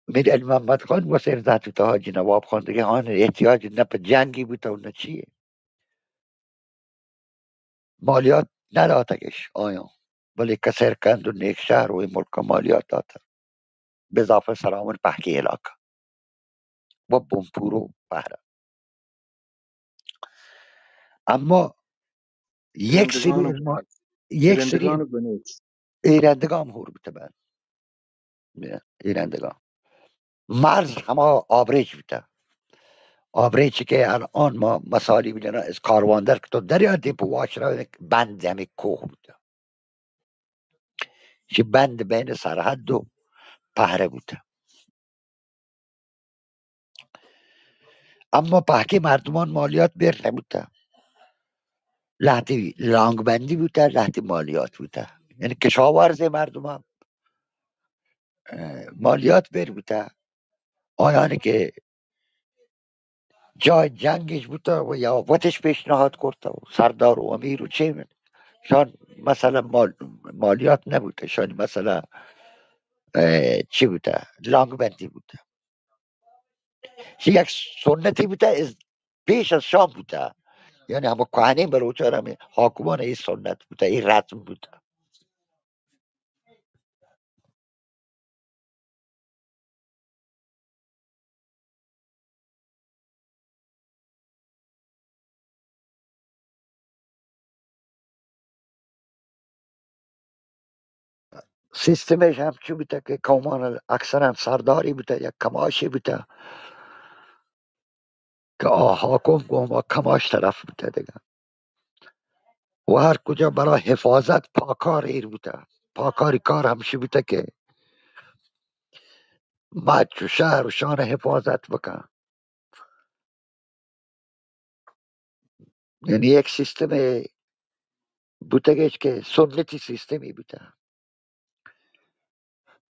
[SPEAKER 4] میر علی محمد خان و سیر ذات حاجی نواب خان دیگه آن احتیاج نه به جنگی بوده و نه چیه مالیات ندادگش آیا ولی کسر کند و نیک شهر و این ملک مالیات داد به اضافه سرامون پهکی علاقه و بمپورو بهره اما یک سری
[SPEAKER 1] گیرندگان
[SPEAKER 4] از ما یک سری
[SPEAKER 1] گیرندگان بنوچ
[SPEAKER 4] ایرندگان هور بوده ایرندگان مرز همه آبریج بوده آبریجی که الان ما مسالی میدن از کارواندر که تو دریا دیپ واش را بند همی کوه بوده چی بند بین سرحد و پهره بوده اما پهکی مردمان مالیات بیر نبوده لحظه لانگ بندی بوده لحظه مالیات بوده یعنی کشاورز مردم هم مالیات بیر بوده آیانی که جای جنگش بوده و یا وطش پیشنهاد کرده و سردار و امیر و چه من شان مثلا مالیات نبوده شان مثلا چی بوده لانگ بندی بوده یک سنتی بوده از پیش از شام بوده یعنی همه کهنه بلوچان هم حاکمان این سنت بوده این رسم بوده سیستمش هم چی بوده که قومان اکثرا سرداری بوده یا کماشی بوده که حاکم قوم کماش طرف بوده دیگه و هر کجا برای حفاظت پاکار ایر بوده پاکاری کار همشی بوده که مچ و شهر و شان حفاظت بکن یعنی یک سیستم بوده که سنتی سیستمی بوده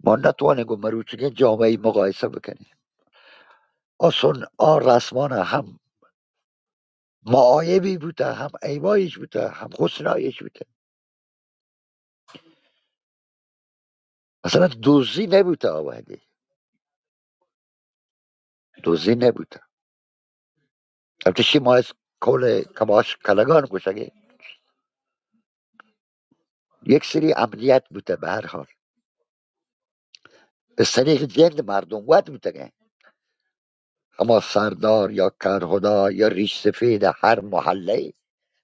[SPEAKER 4] ما نتوانیم گو مروچگه جامعه مقایسه بکنیم آسون رسمان هم معایبی بوده، هم ایوایش بوده، هم خسرایش بوده. مثلا دوزی نبوده آوهدی، دوزی نبوده. البته شی ما از کل کماش کلگان گوشگه یک سری امنیت بوده. به هر حال از طریق جند مردم ود بوده، اما سردار یا کرهدا یا ریش سفید هر محله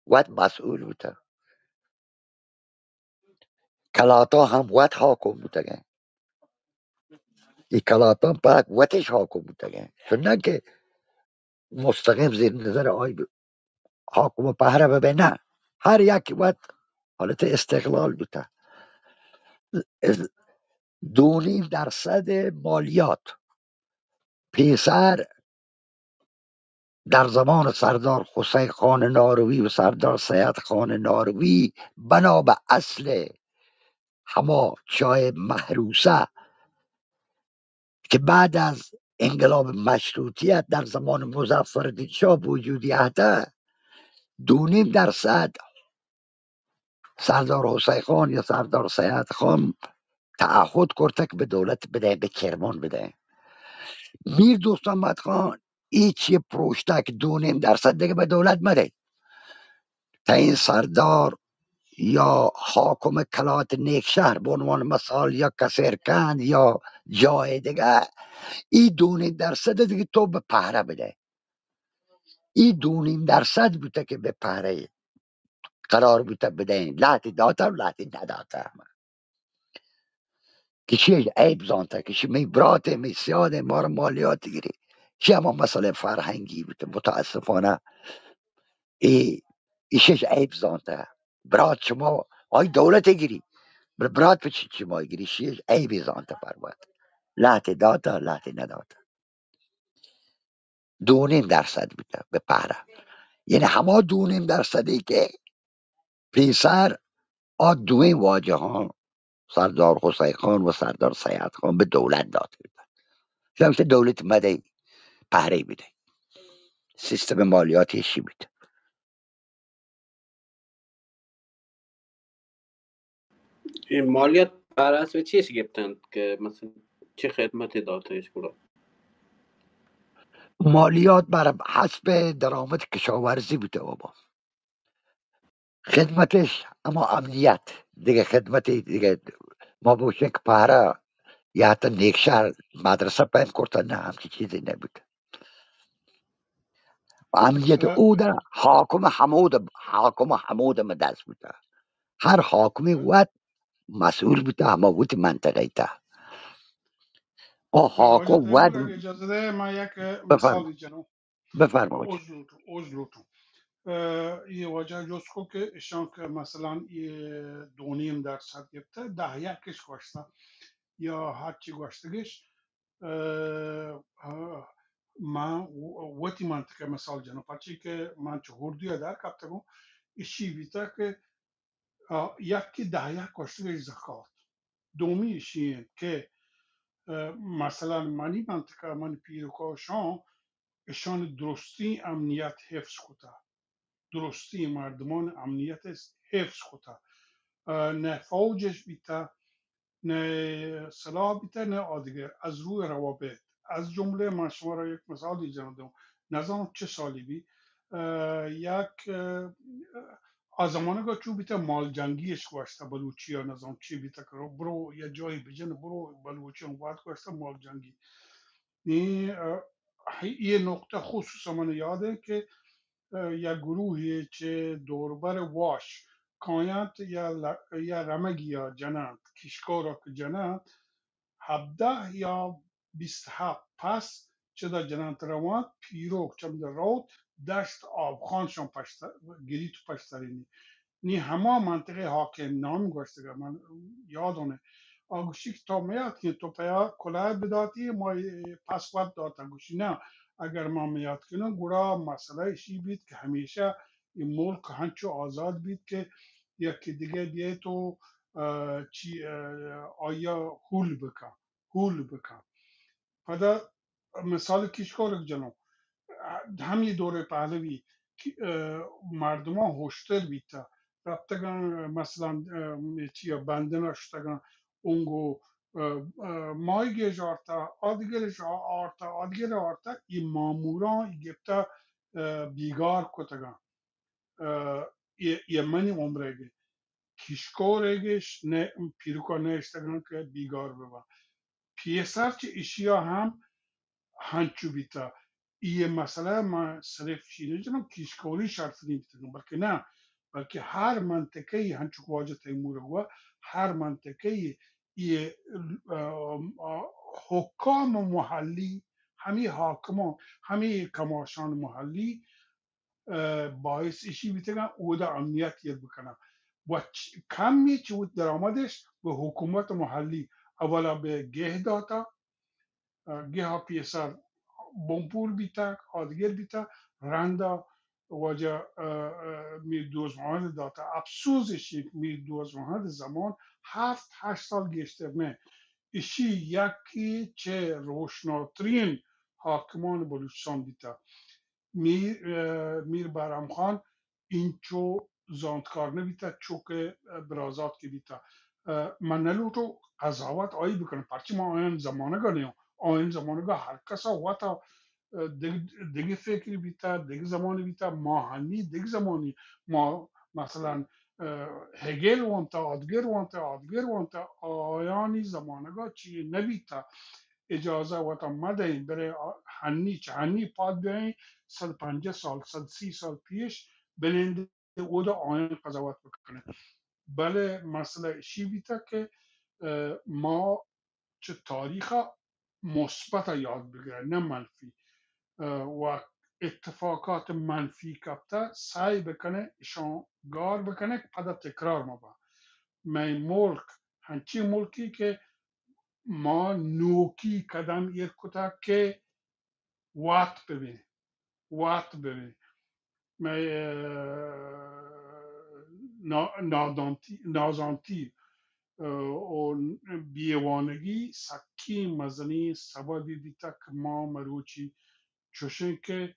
[SPEAKER 4] ود مسئول بوده. کلاتا هم ود حاکم بوده. این کلاتا بعد وتش حاکم بوده، چون نه که مستقیم زیر نظر آی حاکم پهره ببین، نه، هر یک ود حالت استقلال بوده. از 2.5% مالیات پیسر در زمان سردار حسین خان ناروی و سردار سید خان ناروی بنا به اصل هما چای محروسه که بعد از انقلاب مشروطیت در زمان مظفرالدین شاه وجودی هسته، 2.5% سردار حسین خان یا سردار سید خان تعهد کرده که به دولت بده، به کرمان بده. میر دوست محمد خان ایچی پروشته که 2.5% دیگه به دولت مده تا این سردار یا حاکم کلات نیک شهر به عنوان مثال یا کسرکند یا جای دیگه این 2.5% دیگه تو به پهره بده. این 2.5% بوده که به پهره قرار بوده بده، لحظی داتا و لحظی نداتا. که چیه عیب زانته که چی می برات می سیاده ما رو مالیات گیری چی، اما مسئله فرهنگی بوده. متاسفانه ایشش عیب زانته برات شما آی دولت گیری برات به چی ما گیری شیش عیبی زانته پر باید لحظی داتا لحظی نداتا. 2.5% بوده به پهره، یعنی همه 2.5%ی که پیسر آ دوین واجه ها سردار حسین خان و سردار سید خان به دولت داد بودن. که دولت مده پهره بده، سیستم مالیاتی چی بود.
[SPEAKER 8] این مالیات بر اساس چیش گرفتند که مثلا چه خدمتی دادش برو؟
[SPEAKER 4] مالیات بر حسب درآمد کشاورزی بوده بابا. خدمتش اما امنیت دیگه، خدمتی دیگه ما بوشن که پهره یا حتی نیک شهر مدرسه پیم کرتن، نه همچی چیزی نبود. امنیت او در حاکم حمود مدرس بوده. هر حاکمی ود مسئول بوده اما بود منطقه تا
[SPEAKER 6] واجه
[SPEAKER 4] حاکم ود.
[SPEAKER 6] تیمور اگه اجازه ده من یک
[SPEAKER 4] بفرما
[SPEAKER 6] مثال جنو
[SPEAKER 4] بفرما.
[SPEAKER 6] عذر یه واجه جز کو که اشان که مثلا یه 2.5% گرفته 10 گوشته یا هرچی گوشتگیش من وقتی منطقه مثال جنو پچی که من چه هردویا در کبتگو ایشی بیتا که یکی 10 گوشتگیش زکات دومی ایشیه که مثلا منی منطقه من پیروکاشان اشان درستی امنیت حفظ کتا، درستی مردمان امنیت حفظ کتا، نه فوجش بیتا نه سلاح بیتا نه آدگر از روی روابط. از جمله من شما را یک مثال دیجم نظام چه سالی بی یک آزمانه که چو بیتا مال جنگیش گوشتا بلوچی ها نظام چی بیتا که برو یه جایی بجن برو بلوچی هم باید گوشتا مال جنگی. این یه نقطه خصوصا من یاده که یک گروهی چه دوربر واش کایت یا رمگی یا جنند کشکارا که جنند 17 یا 27 پس چه در جنند روان پیروک چم در رود دشت آبخانشان گری تو پشترینی نی همه منطقه حاکم نام گوشته من یادونه آگوشی که تا میاد که تو پیا کلاه بداتی ما پس وقت داتا گوشی نه اگر ما میاد کنم گورا مسئله شی بید که همیشه این ملک هنچو آزاد بید که یکی دیگه بیه تو چی آیا هول بکن پدا مثال کشکارک جنو همین دوره پهلوی مردم ها هشتر بیتا رفتگان مثلا چیا بندنا شتگان اونگو مایگش آرتا آدگرش آرتا آدگر آرتا این ماموران گفتا بیگار کتگان یه منی عمرگه کشکورگش نه پیروکا نشتگان که بیگار ببا پیسر چه اشیا هم هنچو بیتا یه مسئله ما صرف شیره جنم کشکوری شرط نیستیم بلکه نه بلکه هر منطقه هنچو خواجه تیمور هوا هر منطقه یه حکام محلی همی حاکمان همی کماشان محلی باعث ایشی بیتگن او دا امنیت یر بکنن و کمی چه بود درآمدش به حکومت محلی اولا به گه داتا گه پیسر بمپور بیتا آدگر بیتا رندا واجه می دوزمانه داتا افسوزش می دوزمانه زمان 7-8 سال گشته نه ایشی یکی چه روشناترین حاکمان بلوچستان بیتا میر بارم خان اینچو زاندکار نبیتا چو که برازات که بیتا من نلوتو قضاوت آیی بکنم پرچی ما آین زمانه گانیم آین زمانه گا هر کسا واتا دیگه فکری بیتا دیگه زمانی بیتا ماهنی دیگه زمانی ما مثلا هگل وانتا آدگر وانتا آیانی زمانه گا چی نبیتا اجازه وطن مدهیم برای هنی چه هنی پاد بیاییم 150 سال 130 سال پیش بلنده او دا آین قضاوت بکنه بله مسئله شی بیتا که ما چه تاریخ مثبت یاد بگیره نه منفی و اتفاقات منفی کبتا سعی بکنه گار بکنه که پدا تکرار ما با می ملک هنچی ملکی که ما نوکی قدم یک کتا که وات ببین وات ببین می نازانتی و بیوانگی سکی مزنی سببی بیتا که ما مروچی چوشن که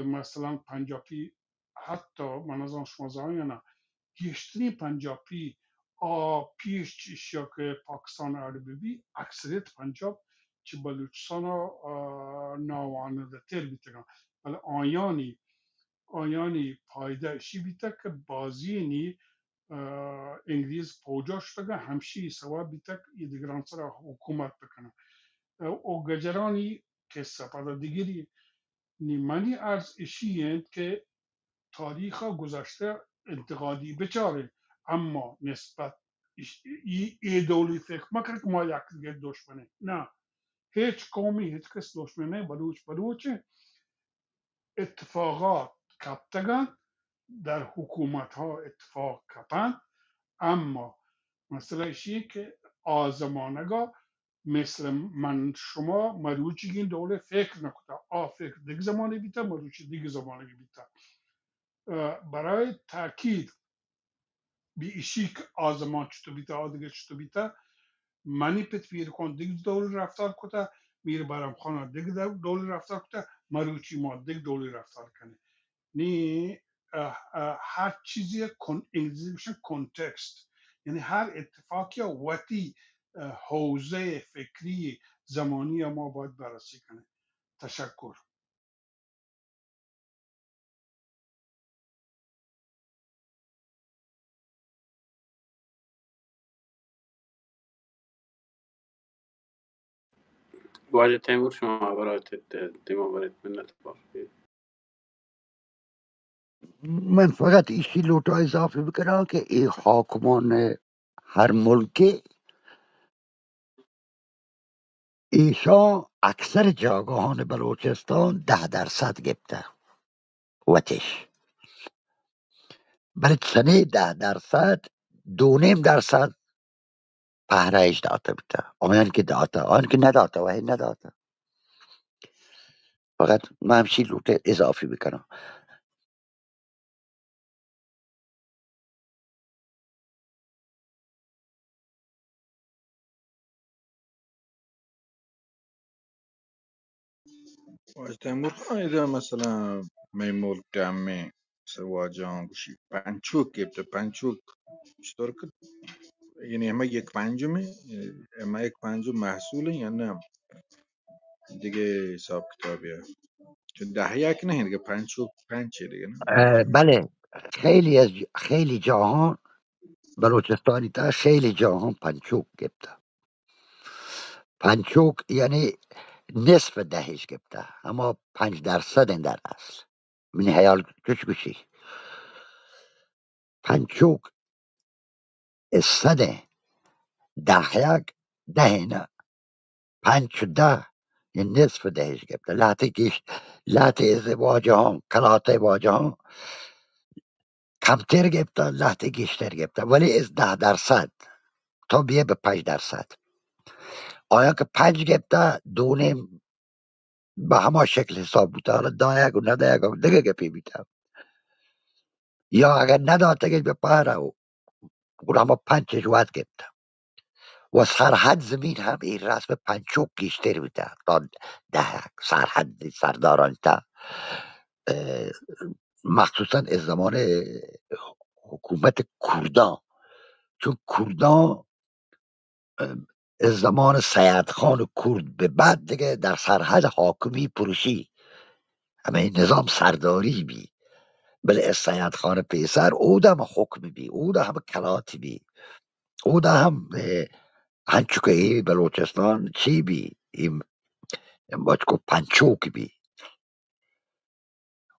[SPEAKER 6] مثلا پنجابی حتی من از آن شما زمین گشتنی پنجابی پیش چیشیا که پاکستان عربی بی اکثریت پنجاب چه بلوچستان ناوانده تر بیتگن ولی آیانی پایده شی بیتا که بازی نی انگلیز پوجا شدگه همشی سوا بیتا که دیگران سر حکومت بکنه او گجرانی که سپادا دیگری نیمانی از ایشی هند که تاریخ گذشته انتقادی بچاره اما نسبت ای دولی فکر مکرد که ما یک دیگه دشمنه نه هیچ قومی هیچ کس دشمنه بلوچه اتفاقات کپتگن در حکومت ها اتفاق کپن اما مسئله ایشیه که آزمانگاه مثل من شما مروچی این دوله فکر نکتا فکر دیگه زمانی بیتا مروچی دیگه زمانی بیتا برای تاکید bir işi ağzıma çıktı bita adı çıktı bita mani pet bir kon dig dolu raftar kota bir baram khana dig dolu raftar kota maruchi ma dig dolu raftar kane ni her çiziye exhibition context yani her اتفاقی وقتی حوزه فکری زمانی ما باید بررسی کنه تشکر
[SPEAKER 8] واجد تیمور شما برات دیما برات منت باقی
[SPEAKER 2] من فقط ایشی لوٹا اضافه بکنم که ای حاکمان هر ملک ایشا اکثر جاگاهان بلوچستان 10% گبته وتش برای سنه 10% 2.5% پهرهش داده بوده آن که نداده و هی نداده فقط من همچین لوٹ اضافی بکنم
[SPEAKER 1] واش تیمور خان ایده مثلا میمول دمه سواجان گوشی پنچوک گبته پنچوک چطور که یعنی همه یک پنجمه همه یک پنجم محصوله یا نه دیگه حساب کتابیه چون ده یک نه دیگه پنچوک پنچه دیگه نه
[SPEAKER 2] بله، خیلی جاها بلوچستانی تا خیلی جاها پنچوک گبته. پنچوک یعنی نصف دهش گبته، اما 5% در اصل من حیال کش گوشی پنچوک صده ده یک ده نه 5 و 10 یعنی نصف دهش گبته. لحظه ازدواج هم کلات واجه هم کمتر گبته، لحظه گیشتر گبته، ولی از 10% تا بیه به 5%. آیا که 5 گبته دونه به همه شکل حساب بوده، حالا دا یک و ندا یک دیگه گپی بیده، یا اگر نداتگش به پهره و اون همه 5 واد گبته. و سرحد زمین هم این رسم پنچوک گیشتر بوده تا 10 سرحد سرداران تا مخصوصا از زمان حکومت کردان، چون کردان از زمان سید خان کرد به بعد دیگه در سرحد حاکمی پروشی همه نظام سرداری بی، بله از سید خان پیسر او دا هم حکم بی، او دا هم کلاتی بی، او دا هم هنچو که ای بلوچستان چی بی این باید که پنچوک بی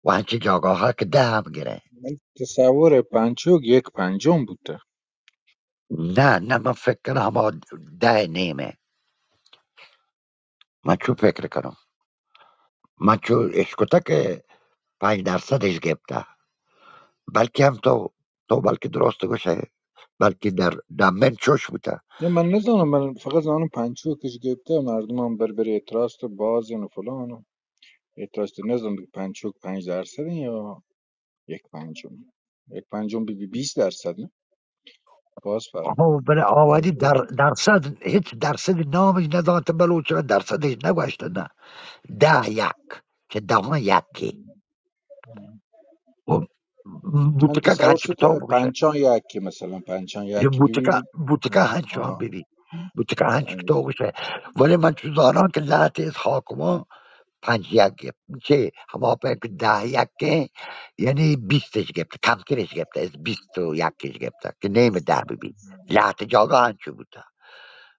[SPEAKER 2] و هنچی جاگاه ها که ده هم گره.
[SPEAKER 1] من تصور پنچوک یک پنجم بوده.
[SPEAKER 2] نه من فکر کنم هم 10 نیمه. من چو فکر کنم، من چو اشکتا که 5%ش گفته، بلکه هم تو بلکه درست گوشه، بلکه در من چوش بوده.
[SPEAKER 1] نه من نزدم، من فقط زنم پنچوکش گبته مردم هم بر اعتراض تو بازین و فلان و اعتراض تو نزدم دیگه پنچوک 5% یا یک پنجم. یک پنجم بی 20% نه باز فرق.
[SPEAKER 2] آها بله آوادی درصد هیچ درصد نامش ندانت بلوچ درصدش نگوشته نه. 10 1 که دهان یکی و
[SPEAKER 1] من
[SPEAKER 2] بوتکا که
[SPEAKER 1] تصور
[SPEAKER 2] هنچی
[SPEAKER 1] شد
[SPEAKER 2] کتاب بگوشه،
[SPEAKER 1] پنچان یکی مثلا پنچان
[SPEAKER 2] یه
[SPEAKER 1] یکی
[SPEAKER 2] بوتکا
[SPEAKER 1] آه
[SPEAKER 2] هنچی هم
[SPEAKER 1] آه
[SPEAKER 2] ببین، بوتکا هنچی
[SPEAKER 1] آه.
[SPEAKER 2] کتاب بگوشه. ولی من چو دارم که لحظه از حاکمان 5 1 گفت چه همه که 10 1 یعنی 20ش گفته، کمترش گفته، از 21ش گفته که نیم 10 ببین لحظه جاگه هنچی بوده.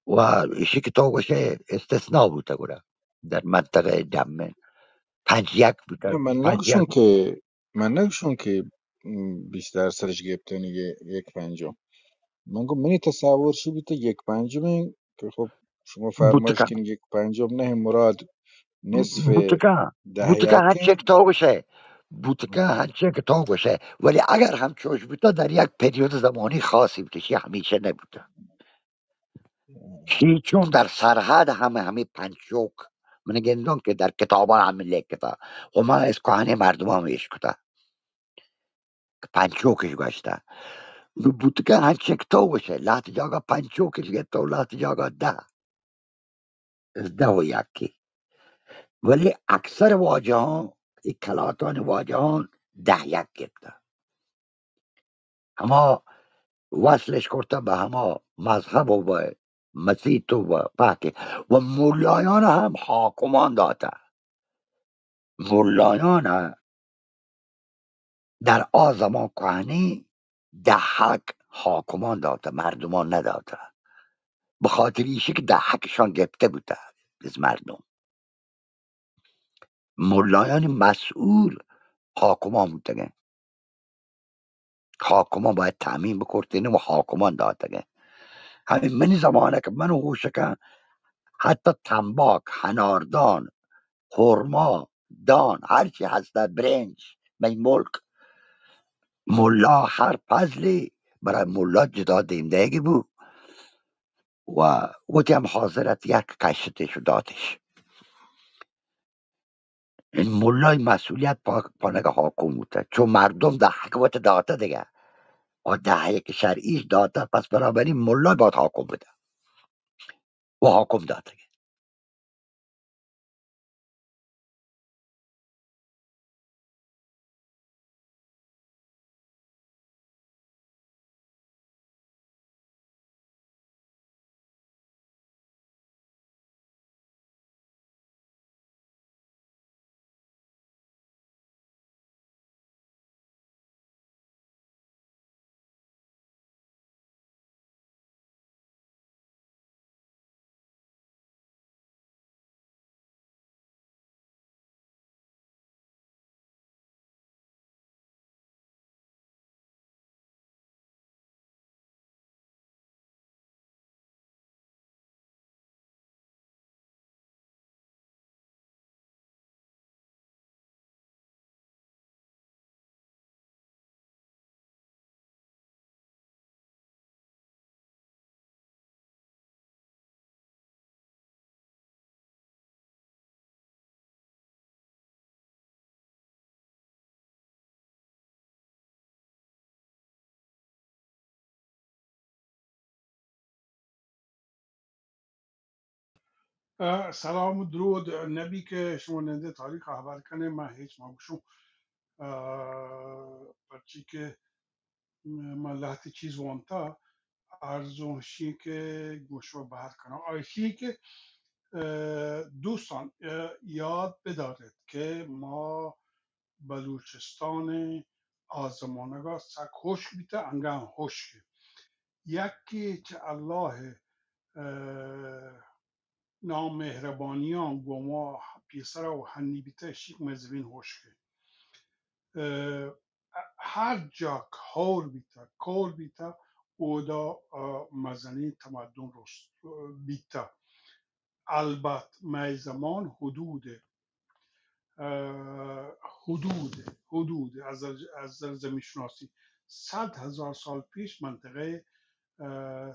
[SPEAKER 2] و ایشی که تو باشه استثناء بوده گوره در منطقه دمه 5 1
[SPEAKER 1] نه
[SPEAKER 2] بوده.
[SPEAKER 1] من
[SPEAKER 2] 5 1
[SPEAKER 1] نگوشم که من نگوشم که 20%ش گبته نیگه یک پنجم. من گفت منی تصور شو بیته یک پنجم که خب شما فرمایش
[SPEAKER 2] بوتکا
[SPEAKER 1] کنی یک پنجم نه مراد نصف
[SPEAKER 2] بوتکا
[SPEAKER 1] ده
[SPEAKER 2] بوتکا هنچه
[SPEAKER 1] یکه.
[SPEAKER 2] که تو باشه، بوتکا هنچه که تو باشه، ولی اگر هم چوش بوده در یک پریود زمانی خاصی بوده، که همیشه نبوده. چون در سرحد همه پنچوک من گندم که در کتابان همه لیکتا و من از کهانه مردم هم ایش کتا پنچوکش گشته. بوتکا هنچه که تو باشه لحظه جاگا پنچوکش گفته و لحظه جاگا 10 از 10 و 1. ولی اکثر واجه ها این کلاتان واجه ها 10 1 گفته. اما وصلش کرده به همه مذهب و مسیح و پاک و مولایان هم حاکمان داده. مولایان در آزمان کهنی 10 حاکمان داده، مردمان نداده، به خاطر ایشی که 10شان گفته بوده از مردم. مولایان مسئول حاکمان بوده، حاکمان باید تعمین بکردین و حاکمان داده. همین منی زمانه که من هوشکن حتی تنباک، هناردان، خرما، دان، هرچی هست در برنج می ملک ملا هر پزلی برای ملا جدا دیندگی بود و هم حاضرت یک کشتش و دادش. این ملای مسئولیت پانگه حاکم بوده، چون مردم در حکومت داده دیگه و ده یک شرعیش داده، پس بنابراین ملای باید حاکم بوده و حاکم داده.
[SPEAKER 6] سلام و درود. نبی که شما ننده تاریخ خبر کنه من هیچ مابشم برچی که من لحظه چیز وانتا ارزون شی که گوشو بهر کنم آیشی که دوستان یاد بدارید که ما بلوچستان آزمانگاه سک خشک بیته انگام خشک یکی که الله نامهربانیان گما پیسر و هنی بیته شیک مزوین خشک هر جا کور بیتا اودا مزنی تمدن رست بیتا البته می زمان حدود از زمین شناسی 100,000 سال پیش منطقه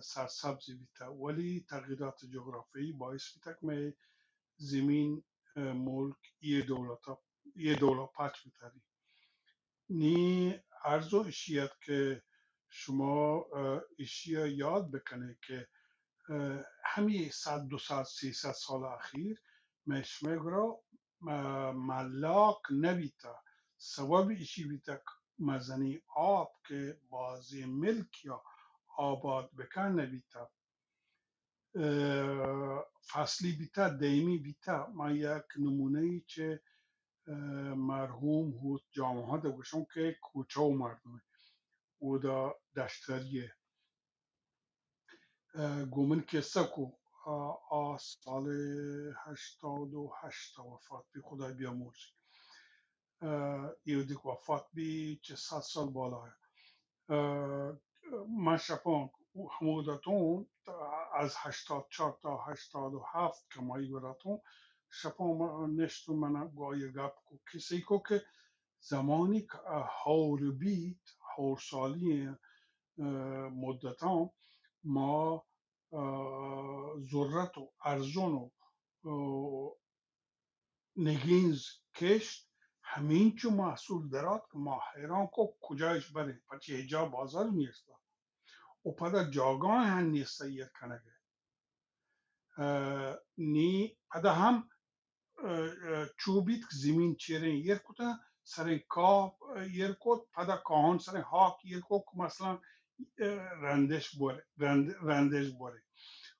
[SPEAKER 6] سرسبزی بیتا ولی تغییرات جغرافیایی باعث بیتا که زمین ملک یه دولت پچ بیتاری نی ارزو اشیت که شما اشیا یاد بکنه که همین 100 200 300 سال اخیر مشمگرا ملاک نبیتا سبب ایشی بیتا مزنی آب که بازی ملک یا آباد بکن نبیتا فصلی بیتا دیمی بیتا ما یک نمونه ای که مرحوم هود جامعه ها ده باشم که کوچه و مردمه او دا دشتریه گومن که سکو سال 88 وفات بی خدای بیامرزی ایودیک وفات بی چه 100 سال بالاه من شپان حمودتون از 84 تا 87 که مایی براتون شپان نشتو من گوی گپ کو کسی کو که زمانی که هور بیت هور سالی مدتان ما ذرت و ارزون و نگینز کشت همین چو محصول درات که ما حیران کو کجایش بره پچه هجا بازار نیستا و پدا جاگان هم نیستا یر کنگه نی پدا هم چوبیت که زمین چیرین یر کتا سر کاه یر کت پدا کاهان سر هاک یر کت که مثلا رندش باره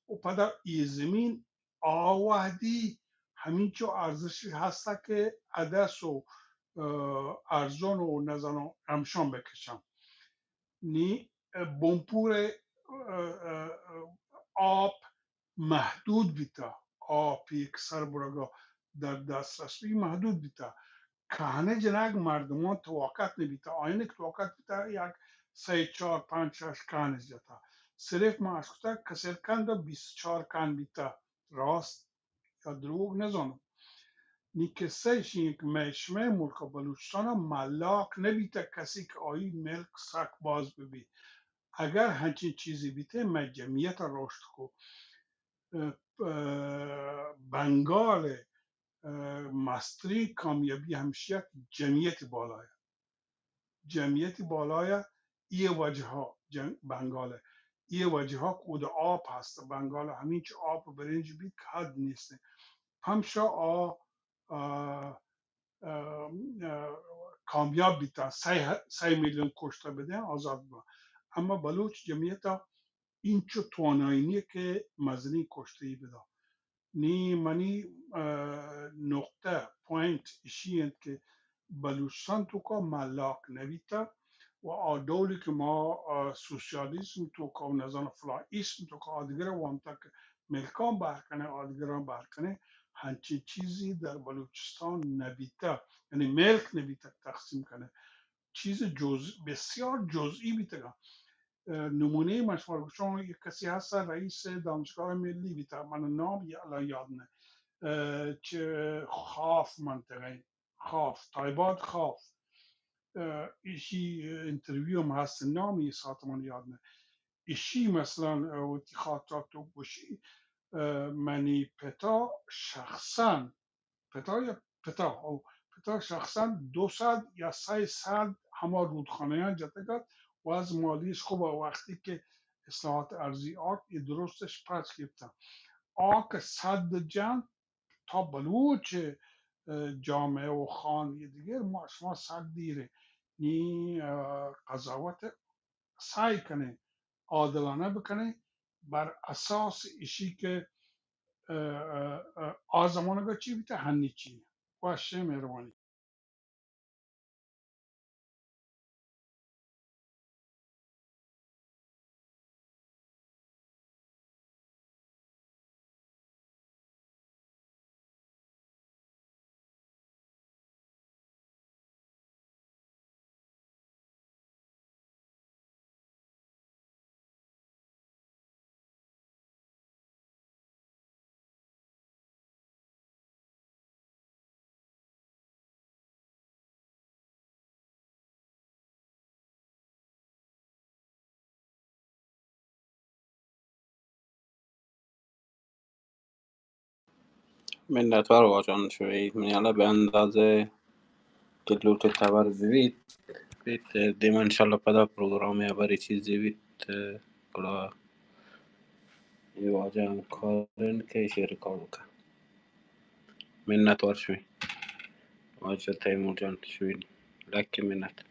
[SPEAKER 6] و پدا ای زمین آوهدی همین چو ارزشی هستا که عدس و ارزون و نزنو امشان بکشم نی بمپور آب محدود بیتا آبی که سر برگا در دسترس بی محدود بیتا کهنه جنگ مردمان توقت نبیتا آینه که توقت بیتا یک 3 4 5 6 کهنه جتا صرف ما اشکتا کسر کن 24 کن بیتا راست یا دروغ نزانم نی کسه شین که میشمه ملک بلوچستان ملاک نبیتا کسی که آیی ملک سک باز ببی اگر همچین چیزی بیته ما جمعیت رشد کو بنگال مستری کامیابی همیشه جمعیت بالای یه وجه ها بنگاله یه وجه ها کود آب هست بنگال همین چه آب برنج بید که حد نیست همشا کامیاب بیتا 3 میلیون کشته بده آزاد با اما بلوچ جمعیت این چو تواناییه که مزنی کشته ای بده نی منی نقطه پوینت ایشی که بلوچستان تو که ملاک نویتا و آدولی که ما سوسیالیسم تو که نظام فلائیسم تو که آدگر وانتا که ملکان برکنه آدگران برکنه هنچی چیزی در بلوچستان نبیتا یعنی ملک نبیتا تقسیم کنه چیز بسیار جزئی بیتا نمونه مشهور چون یک کسی هست رئیس دانشگاه ملی بیتا من نام الان یاد نه که خاف منطقه خاف تایباد خاف ایشی انترویو هم هست نامی ساعتمان یاد نه ایشی مثلا وقتی خاطرات تو باشی منی پتا شخصا 200 یا 300 همه رودخانه ها جتگات و از مالیش خوبه وقتی که اصلاحات ارزی آرد درستش پس گرفتن آک صد جنگ تا بلوچ جامعه و خان دیگر ما شما صد دیره نی قضاوت سعی کنه عادلانه بکنه بر اساس ایشی که آزمانه چی بیته هنی چی باشه مهربانی.
[SPEAKER 8] منتظر واجان شوید من یالا به اندازه که لوت تبر ببید بید دیما انشالله پدا پروگرام یا بری چیزی بید کلا یه واجه کارن که شیر کار بکن منت ور شوید واجه تیمور جان شوید لکی منت